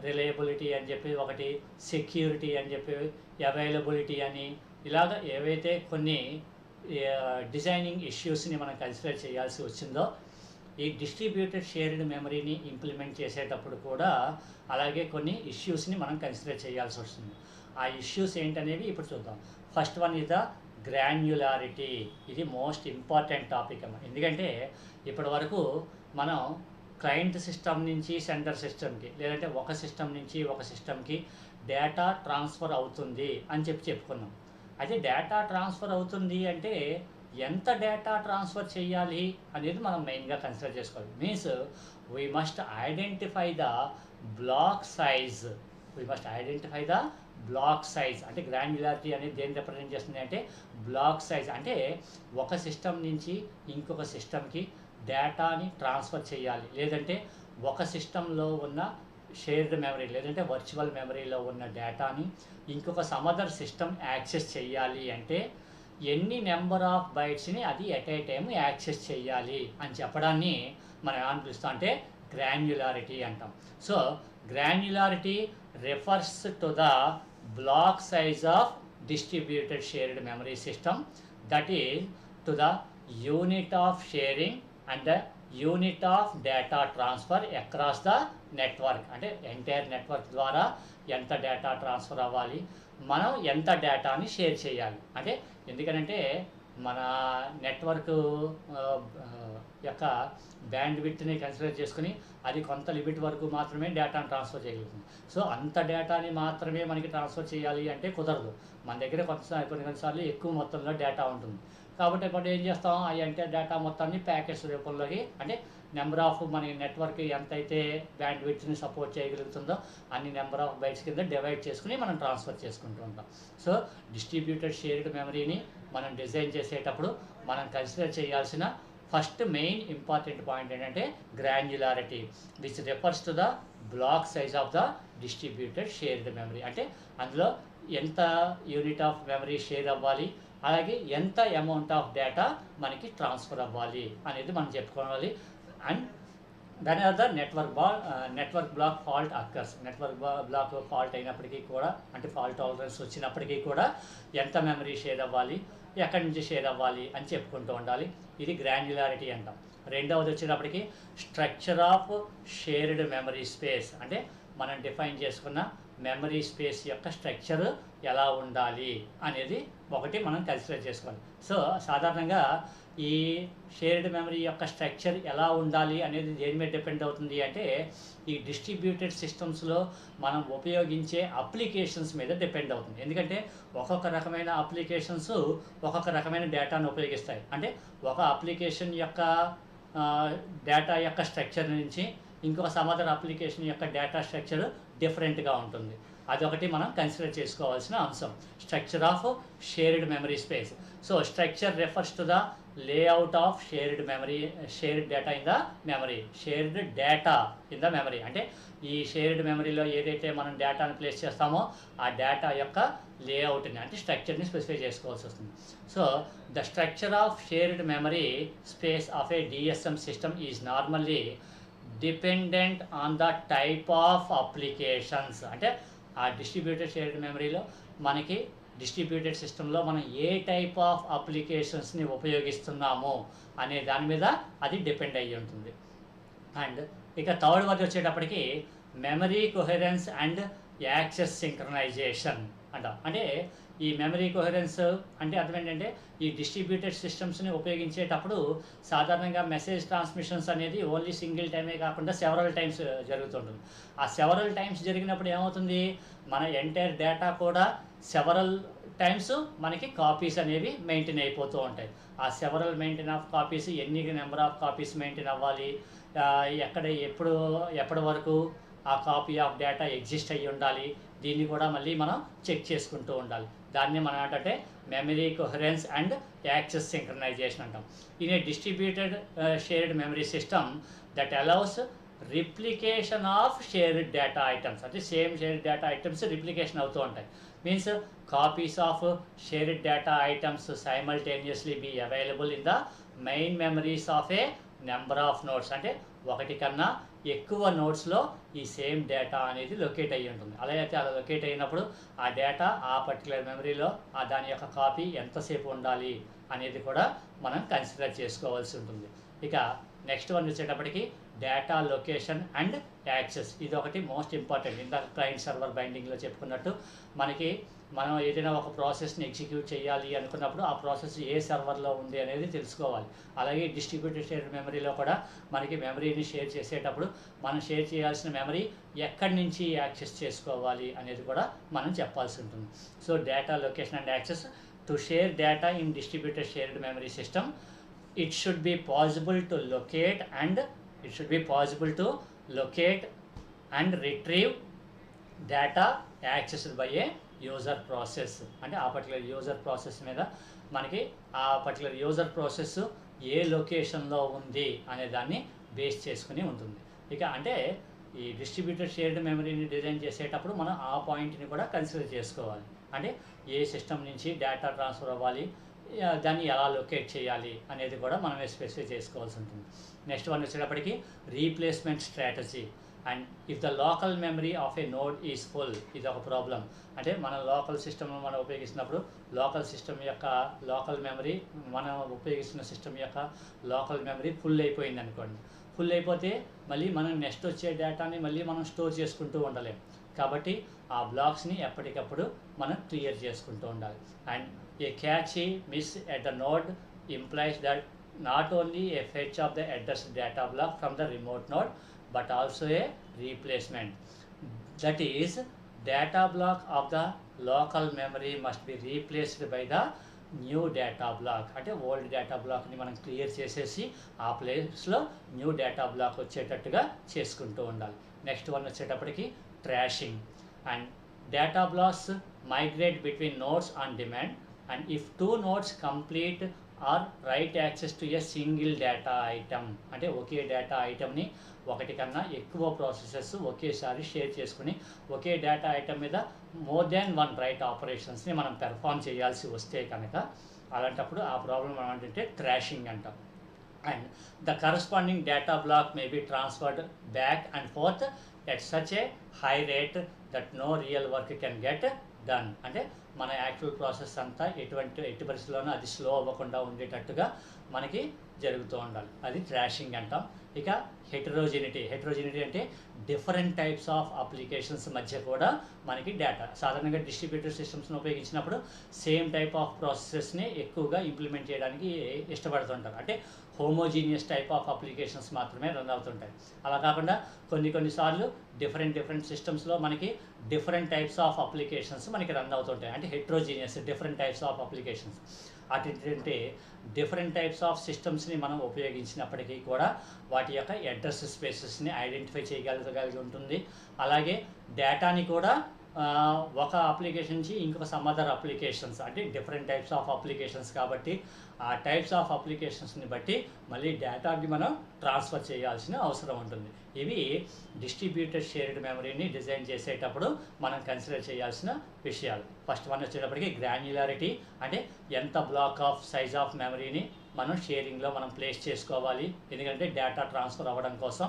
రిలయబిలిటీ అని చెప్పి ఒకటి, సెక్యూరిటీ అని చెప్పి, అవైలబిలిటీ అని ఇలాగ ఏవైతే కొన్ని డిజైనింగ్ ఇష్యూస్ని మనం కన్సిడర్ చేయాల్సి వచ్చిందో ఈ డిస్ట్రిబ్యూటెడ్ షేర్డ్ మెమరీని ఇంప్లిమెంట్ చేసేటప్పుడు కూడా అలాగే కొన్ని ఇష్యూస్ని మనం కన్సిడర్ చేయాల్సి వస్తుంది. ఆ ఇష్యూస్ ఏంటనేవి ఇప్పుడు చూద్దాం. First one is the granularity. ఇది మోస్ట్ ఇంపార్టెంట్ టాపిక్ అమ్మ. ఎందుకంటే ఇప్పటి వరకు మనం క్లయింట్ సిస్టమ్ నుంచి సెంటర్ సిస్టమ్కి, లేదంటే ఒక సిస్టమ్ నుంచి ఒక సిస్టమ్కి డేటా ట్రాన్స్ఫర్ అవుతుంది అని చెప్పుకున్నాం. అయితే డేటా ట్రాన్స్ఫర్ అవుతుంది అంటే ఎంత డేటా ట్రాన్స్ఫర్ చేయాలి అనేది మనం మెయిన్గా కన్సిడర్ చేసుకోవాలి. Means we must identify the block size. Block size అంటే గ్రాన్యులారిటీ అనేది దేని రిప్రజెంట్ చేస్తుంది అంటే బ్లాక్ సైజ్. అంటే ఒక సిస్టమ్ నుంచి ఇంకొక సిస్టమ్కి డేటాని ట్రాన్స్ఫర్ చేయాలి, లేదంటే ఒక సిస్టంలో ఉన్న షేర్డ్ మెమరీ లేదంటే వర్చువల్ మెమరీలో ఉన్న డేటాని ఇంకొక సమదర్ సిస్టమ్ యాక్సెస్ చేయాలి అంటే ఎన్ని నెంబర్ ఆఫ్ బైట్స్ని అది ఎట్ ఏ టైం యాక్సెస్ చేయాలి అని చెప్పడాన్ని మనం ఏమని పిలుస్తాం అంటే గ్రాన్యులారిటీ అంటాం. So granularity refers to the block size of distributed shared memory system, that is to the unit of sharing and the unit of data transfer across the network. అంటే entire network ద్వారా ఎంత data transfer అవ్వాలి, మనం ఎంత డేటాని share చేయాలి. అంటే ఎందుకనంటే మన నెట్వర్క్ యొక్క బ్యాండ్ విడ్త్ని కన్సిడర్ చేసుకుని అది కొంత లిమిట్ వరకు మాత్రమే డేటాను ట్రాన్స్ఫర్ చేయగలుగుతుంది. సో అంత డేటాని మాత్రమే మనకి ట్రాన్స్ఫర్ చేయాలి అంటే కుదరదు. మన దగ్గర కొన్నిసార్లు ఎక్కువ మొత్తంలో డేటా ఉంటుంది. కాబట్టి ఇప్పుడు ఏం చేస్తాం, ఆ అంటే డేటా మొత్తాన్ని ప్యాకెట్స్ రూపంలోకి, అంటే నెంబర్ ఆఫ్ మన నెట్వర్క్ ఎంతైతే బ్యాండ్ విడ్త్ని సపోర్ట్ చేయగలుగుతుందో అన్ని నెంబర్ ఆఫ్ బైట్స్ కింద డివైడ్ చేసుకుని మనం ట్రాన్స్ఫర్ చేసుకుంటూ ఉంటాం. సో డిస్ట్రిబ్యూటెడ్ షేర్డ్ మెమరీని మనం డిజైన్ చేసేటప్పుడు మనం కన్సిడర్ చేయాల్సిన ఫస్ట్ మెయిన్ ఇంపార్టెంట్ పాయింట్ ఏంటంటే granularity, which refers to the block size of the distributed shared memory. అంటే అందులో ఎంత యూనిట్ ఆఫ్ మెమరీ షేర్ అవ్వాలి, అలాగే ఎంత అమౌంట్ ఆఫ్ డేటా మనకి ట్రాన్స్ఫర్ అవ్వాలి అనేది మనం చెప్పుకోవాలి. అండ్ దాని తర్వాత network block fault occurs. Network block fault అయినప్పటికీ కూడా, అంటే ఫాల్ట్ టాలరెన్స్ వచ్చినప్పటికీ కూడా ఎంత మెమరీ షేర్ అవ్వాలి, ఎక్కడి నుంచి షేర్ అవ్వాలి అని చెప్పుకుంటూ ఉండాలి. ఇది గ్రాన్యులారిటీ అంటాం. రెండవది వచ్చేటప్పటికి structure of shared memory space. అంటే మనం డిఫైన్ చేసుకున్న మెమరీ స్పేస్ యొక్క స్ట్రక్చర్ ఎలా ఉండాలి అనేది ఒకటి మనం కన్సిడర్ చేసుకోవాలి. సో సాధారణంగా ఈ షేర్డ్ మెమరీ యొక్క స్ట్రక్చర్ ఎలా ఉండాలి అనేది దేని మీద డిపెండ్ అవుతుంది అంటే ఈ డిస్ట్రిబ్యూటెడ్ సిస్టమ్స్లో మనం ఉపయోగించే అప్లికేషన్స్ మీద డిపెండ్ అవుతుంది. ఎందుకంటే ఒక్కొక్క రకమైన అప్లికేషన్స్ ఒక్కొక్క రకమైన డేటాను ఉపయోగిస్తాయి. అంటే ఒక అప్లికేషన్ యొక్క డేటా యొక్క స్ట్రక్చర్ నుంచి ఇంకొక సమ్ అదర్ అప్లికేషన్ యొక్క డేటా స్ట్రక్చర్ డిఫరెంట్గా ఉంటుంది. అదొకటి మనం కన్సిడర్ చేసుకోవాల్సిన అంశం. Structure of shared memory space. So structure refers to the layout of shared memory, shared data in the memory, shared data in the memory. అంటే ఈ షేర్డ్ మెమరీలో ఏదైతే మనం డేటాను ప్లేస్ చేస్తామో ఆ డేటా యొక్క లేఅవుట్ని అంటే స్ట్రక్చర్ని స్పెసిఫై చేసుకోవాల్సి వస్తుంది. So the structure of shared memory space of A DSM system is normally dependent on the type of applications. అంటే ఆ డిస్ట్రిబ్యూటెడ్ షేర్డ్ మెమరీలో మనకి డిస్ట్రిబ్యూటెడ్ సిస్టంలో మనం ఏ టైప్ ఆఫ్ అప్లికేషన్స్ని ఉపయోగిస్తున్నామో అనే దాని మీద అది డిపెండ్ అయ్యి ఉంటుంది. అండ్ ఇక థర్డ్ వర్డ్ వచ్చేటప్పటికి మెమరీ కొహెరెన్స్ అండ్ యాక్సెస్ సింక్రనైజేషన్ అంట. అంటే ఈ మెమరీ కొహెరెన్స్ అంటే అర్థం ఏంటంటే ఈ డిస్ట్రిబ్యూటెడ్ సిస్టమ్స్ని ఉపయోగించేటప్పుడు సాధారణంగా మెసేజ్ ట్రాన్స్మిషన్స్ అనేది ఓన్లీ సింగిల్ టైమే కాకుండా సెవరల్ టైమ్స్ జరుగుతుంటుంది. ఆ సెవరల్ టైమ్స్ జరిగినప్పుడు ఏమవుతుంది, మన ఎంటైర్ డేటా కూడా సెవరల్ టైమ్స్ మనకి కాపీస్ అనేవి మెయింటైన్ అయిపోతూ ఉంటాయి. ఆ సెవరల్ మెయింటైన్ ఆఫ్ కాపీస్ ఎన్ని నెంబర్ ఆఫ్ కాపీస్ మెయింటైన్ అవ్వాలి, ఎక్కడ ఎప్పటి వరకు ఆ కాపీ ఆఫ్ డేటా ఎగ్జిస్ట్ అయ్యి ఉండాలి, దీన్ని కూడా మళ్ళీ మనం చెక్ చేసుకుంటూ ఉండాలి. దాన్ని మనం ఏంటంటే memory coherence and access synchronization అంటాం. In a distributed shared memory system that allows replication of shared data items. అంటే same shared data items replication అవుతూ ఉంటాయి. Means copies of shared data items simultaneously be available in the main memories of a number of nodes. అంటే ఒకటి కన్నా ఎక్కువ నోట్స్లో ఈ same data అనేది locate అయ్యి ఉంటుంది. అలా అయితే అలా లొకేట్ అయినప్పుడు ఆ డేటా ఆ పర్టికులర్ మెమరీలో దాని యొక్క కాపీ ఎంతసేపు ఉండాలి అనేది కూడా మనం కన్సిడర్ చేసుకోవాల్సి ఉంటుంది. ఇక నెక్స్ట్ వన్ వచ్చేటప్పటికి డేటా లొకేషన్ అండ్ యాక్సెస్. ఇది ఒకటి మోస్ట్ ఇంపార్టెంట్. ఇందాక క్లయింట్ సర్వర్ బైండింగ్లో చెప్పుకున్నట్టు మనం ఏదైనా ఒక ప్రాసెస్ని ఎగ్జిక్యూట్ చేయాలి అనుకున్నప్పుడు ఆ ప్రాసెస్ ఏ సర్వర్లో ఉంది అనేది తెలుసుకోవాలి. అలాగే డిస్ట్రిబ్యూటెడ్ షేర్ మెమరీలో కూడా మనకి మెమరీని షేర్ చేసేటప్పుడు మనం షేర్ చేయాల్సిన మెమరీ ఎక్కడి నుంచి యాక్సెస్ చేసుకోవాలి అనేది కూడా మనం చెప్పాల్సి ఉంటుంది. So data location and access to share data in distributed shared memory system it should be possible to locate and retrieve data accessed by a user process. అంటే ఆ పర్టికులర్ యూజర్ ప్రాసెస్ మీద మనకి ఆ పర్టికులర్ యూజర్ ప్రాసెస్ ఏ లొకేషన్లో ఉంది అనే దాన్ని base చేసుకుని ఉంటుంది. ఇక అంటే ఈ డిస్ట్రిబ్యూటెడ్ షేర్డ్ మెమరీని డిజైన్ చేసేటప్పుడు మనం ఆ పాయింట్ని కూడా కన్సిడర్ చేసుకోవాలి. అంటే ఏ సిస్టమ్ నుంచి డేటా ట్రాన్స్ఫర్ అవ్వాలి, దాన్ని ఎలా లొకేట్ చేయాలి అనేది కూడా మనం స్పెసిఫై చేసుకోవాల్సి ఉంటుంది. నెక్స్ట్ వన్ వచ్చేటప్పటికి replacement strategy. And if the local memory of A node is full, ఇది ఒక ప్రాబ్లం. అంటే మన లోకల్ సిస్టమ్ మనం ఉపయోగిస్తున్నప్పుడు లోకల్ మెమరీ మనం ఉపయోగిస్తున్న సిస్టమ్ యొక్క లోకల్ మెమరీ ఫుల్ అయిపోయింది అనుకోండి. ఫుల్ అయిపోతే మళ్ళీ మనం నెక్స్ట్ వచ్చే డేటాని మళ్ళీ మనం స్టోర్ చేసుకుంటూ ఉండలేం. కాబట్టి ఆ బ్లాక్స్ని ఎప్పటికప్పుడు మనం క్లియర్ చేసుకుంటూ ఉండాలి. And a catchy miss at the node implies that not only a fetch of the address data block from the remote node but also a replacement. That is, data block of the local memory must be replaced by the new data block. అంటే old data బ్లాక్ని మనం clear చేసేసి ఆ ప్లేస్లో new data black వచ్చేటట్టుగా చేసుకుంటూ ఉండాలి. Next one వచ్చేటప్పటికి thrashing. And data blocks migrate between nodes on demand. And if two nodes complete or write access to a single data item, అంటే ఒకే డేటా ఐటమ్ని ఒకటి కన్నా ఎక్కువ ప్రాసెసెస్ ఒకేసారి షేర్ చేసుకుని ఒకే డేటా ఐటమ్ మీద మోర్ దాన్ వన్ రైట్ ఆపరేషన్స్ని మనం perform చేయాల్సి వస్తే కనుక అలాంటప్పుడు ఆ ప్రాబ్లం ఏమంటే ట్రాషింగ్ అంటాం. And the corresponding data block may be transferred back and forth at such a high rate that no real work can get done. అంటే మన యాక్చువల్ ప్రాసెస్ అంతా ఎట్టి పరిస్థితుల్లోనూ అది స్లో అవ్వకుండా ఉండేటట్టుగా మనకి జరుగుతూ ఉండాలి. అది ట్రాషింగ్ అంటాం. ఇక హెటరోజినిటీ అంటే డిఫరెంట్ టైప్స్ ఆఫ్ అప్లికేషన్స్ మధ్య కూడా మనకి డేటా సాధారణంగా డిస్ట్రిబ్యూటెడ్ సిస్టమ్స్ని ఉపయోగించినప్పుడు సేమ్ టైప్ ఆఫ్ ప్రాసెసెస్ని ఎక్కువగా ఇంప్లిమెంట్ చేయడానికి ఇష్టపడుతుంటారు. అంటే హోమోజీనియస్ టైప్ ఆఫ్ అప్లికేషన్స్ మాత్రమే రన్ అవుతుంటాయి. అలా కాకుండా కొన్నిసార్లు డిఫరెంట్ సిస్టమ్స్లో మనకి డిఫరెంట్ టైప్స్ ఆఫ్ అప్లికేషన్స్ మనకి రన్ అవుతుంటాయి. అంటే heterogeneous different types of applications. అటేంటంటే డిఫరెంట్ టైప్స్ ఆఫ్ సిస్టమ్స్ని మనం ఉపయోగించినప్పటికీ కూడా వాటి యొక్క అడ్రస్ స్పేసెస్ని ఐడెంటిఫై చేయగలిగి ఉంటుంది. అలాగే డేటాని కూడా ఒక అప్లికేషన్ నుంచి ఇంకొక సమ్ అదర్ అప్లికేషన్స్ అంటే డిఫరెంట్ టైప్స్ ఆఫ్ అప్లికేషన్స్ కాబట్టి ఆ టైప్స్ ఆఫ్ అప్లికేషన్స్ని బట్టి మళ్ళీ డేటాని మనం ట్రాన్స్ఫర్ చేయాల్సిన అవసరం ఉంటుంది. ఇవి డిస్ట్రిబ్యూటెడ్ షేర్డ్ మెమరీని డిజైన్ చేసేటప్పుడు మనం కన్సిడర్ చేయాల్సిన విషయాలు. ఫస్ట్ వన్ వచ్చేటప్పటికి గ్రాన్యులారిటీ, అంటే ఎంత బ్లాక్ ఆఫ్ సైజ్ ఆఫ్ మెమరీని మనం షేరింగ్లో మనం ప్లేస్ చేసుకోవాలి, ఎందుకంటే డేటా ట్రాన్స్ఫర్ అవ్వడం కోసం.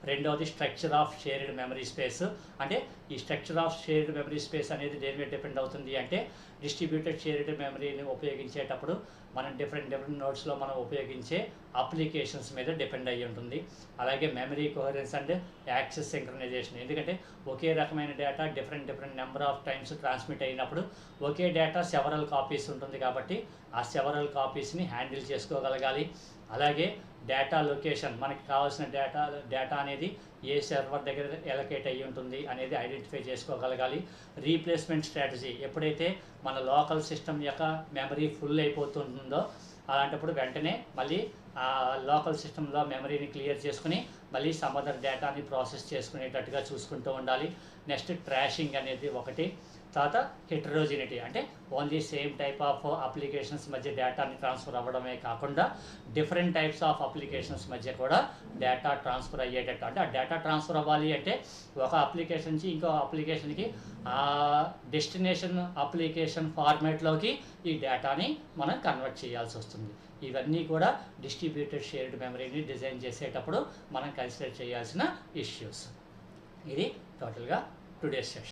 రెండవది structure of shared memory space, అంటే ఈ structure of shared memory space అనేది దేని మీద డిపెండ్ అవుతుంది అంటే డిస్ట్రిబ్యూటెడ్ షేర్డ్ మెమరీని ఉపయోగించేటప్పుడు మనం డిఫరెంట్ నోట్స్లో మనం ఉపయోగించే అప్లికేషన్స్ మీద డిపెండ్ అయ్యి ఉంటుంది. అలాగే memory coherence and access synchronisation, ఎందుకంటే ఒకే రకమైన data different number of times transmit అయినప్పుడు ఒకే డేటా సెవరల్ కాపీస్ ఉంటుంది కాబట్టి ఆ సెవరల్ కాపీస్ని హ్యాండిల్ చేసుకోగలగాలి. అలాగే డేటా లొకేషన్, మనకి కావాల్సిన డేటా అనేది ఏ సర్వర్ దగ్గర ఎలకేట్ అయ్యి ఉంటుంది అనేది ఐడెంటిఫై చేసుకోగలగాలి. రీప్లేస్మెంట్ స్ట్రాటజీ, ఎప్పుడైతే మన లోకల్ సిస్టమ్ యొక్క మెమరీ ఫుల్ అయిపోతుందో అలాంటప్పుడు వెంటనే మళ్ళీ ఆ లోకల్ సిస్టంలో మెమరీని క్లియర్ చేసుకుని మళ్ళీ సమ్ అదర్ డేటాని ప్రాసెస్ చేసుకునేటట్టుగా చూసుకుంటూ ఉండాలి. నెక్స్ట్ ట్రాషింగ్ అనేది ఒకటి. తర్వాత హెటరోజినిటీ, అంటే only same type of applications మధ్య డేటాని ట్రాన్స్ఫర్ అవ్వడమే కాకుండా డిఫరెంట్ టైప్స్ ఆఫ్ అప్లికేషన్స్ మధ్య కూడా డేటా ట్రాన్స్ఫర్ అయ్యేటట్టు, అంటే ఆ డేటా ట్రాన్స్ఫర్ అవ్వాలి అంటే ఒక అప్లికేషన్ నుంచి ఇంకో అప్లికేషన్కి ఆ డెస్టినేషన్ అప్లికేషన్ ఫార్మాట్లోకి ఈ డేటాని మనం కన్వర్ట్ చేయాల్సి వస్తుంది. ఇవన్నీ కూడా డిస్ట్రిబ్యూటెడ్ షేర్డ్ మెమరీని డిజైన్ చేసేటప్పుడు మనం కన్సిడర్ చేయాల్సిన ఇష్యూస్. ఇది టోటల్గా టుడేస్ సెషన్.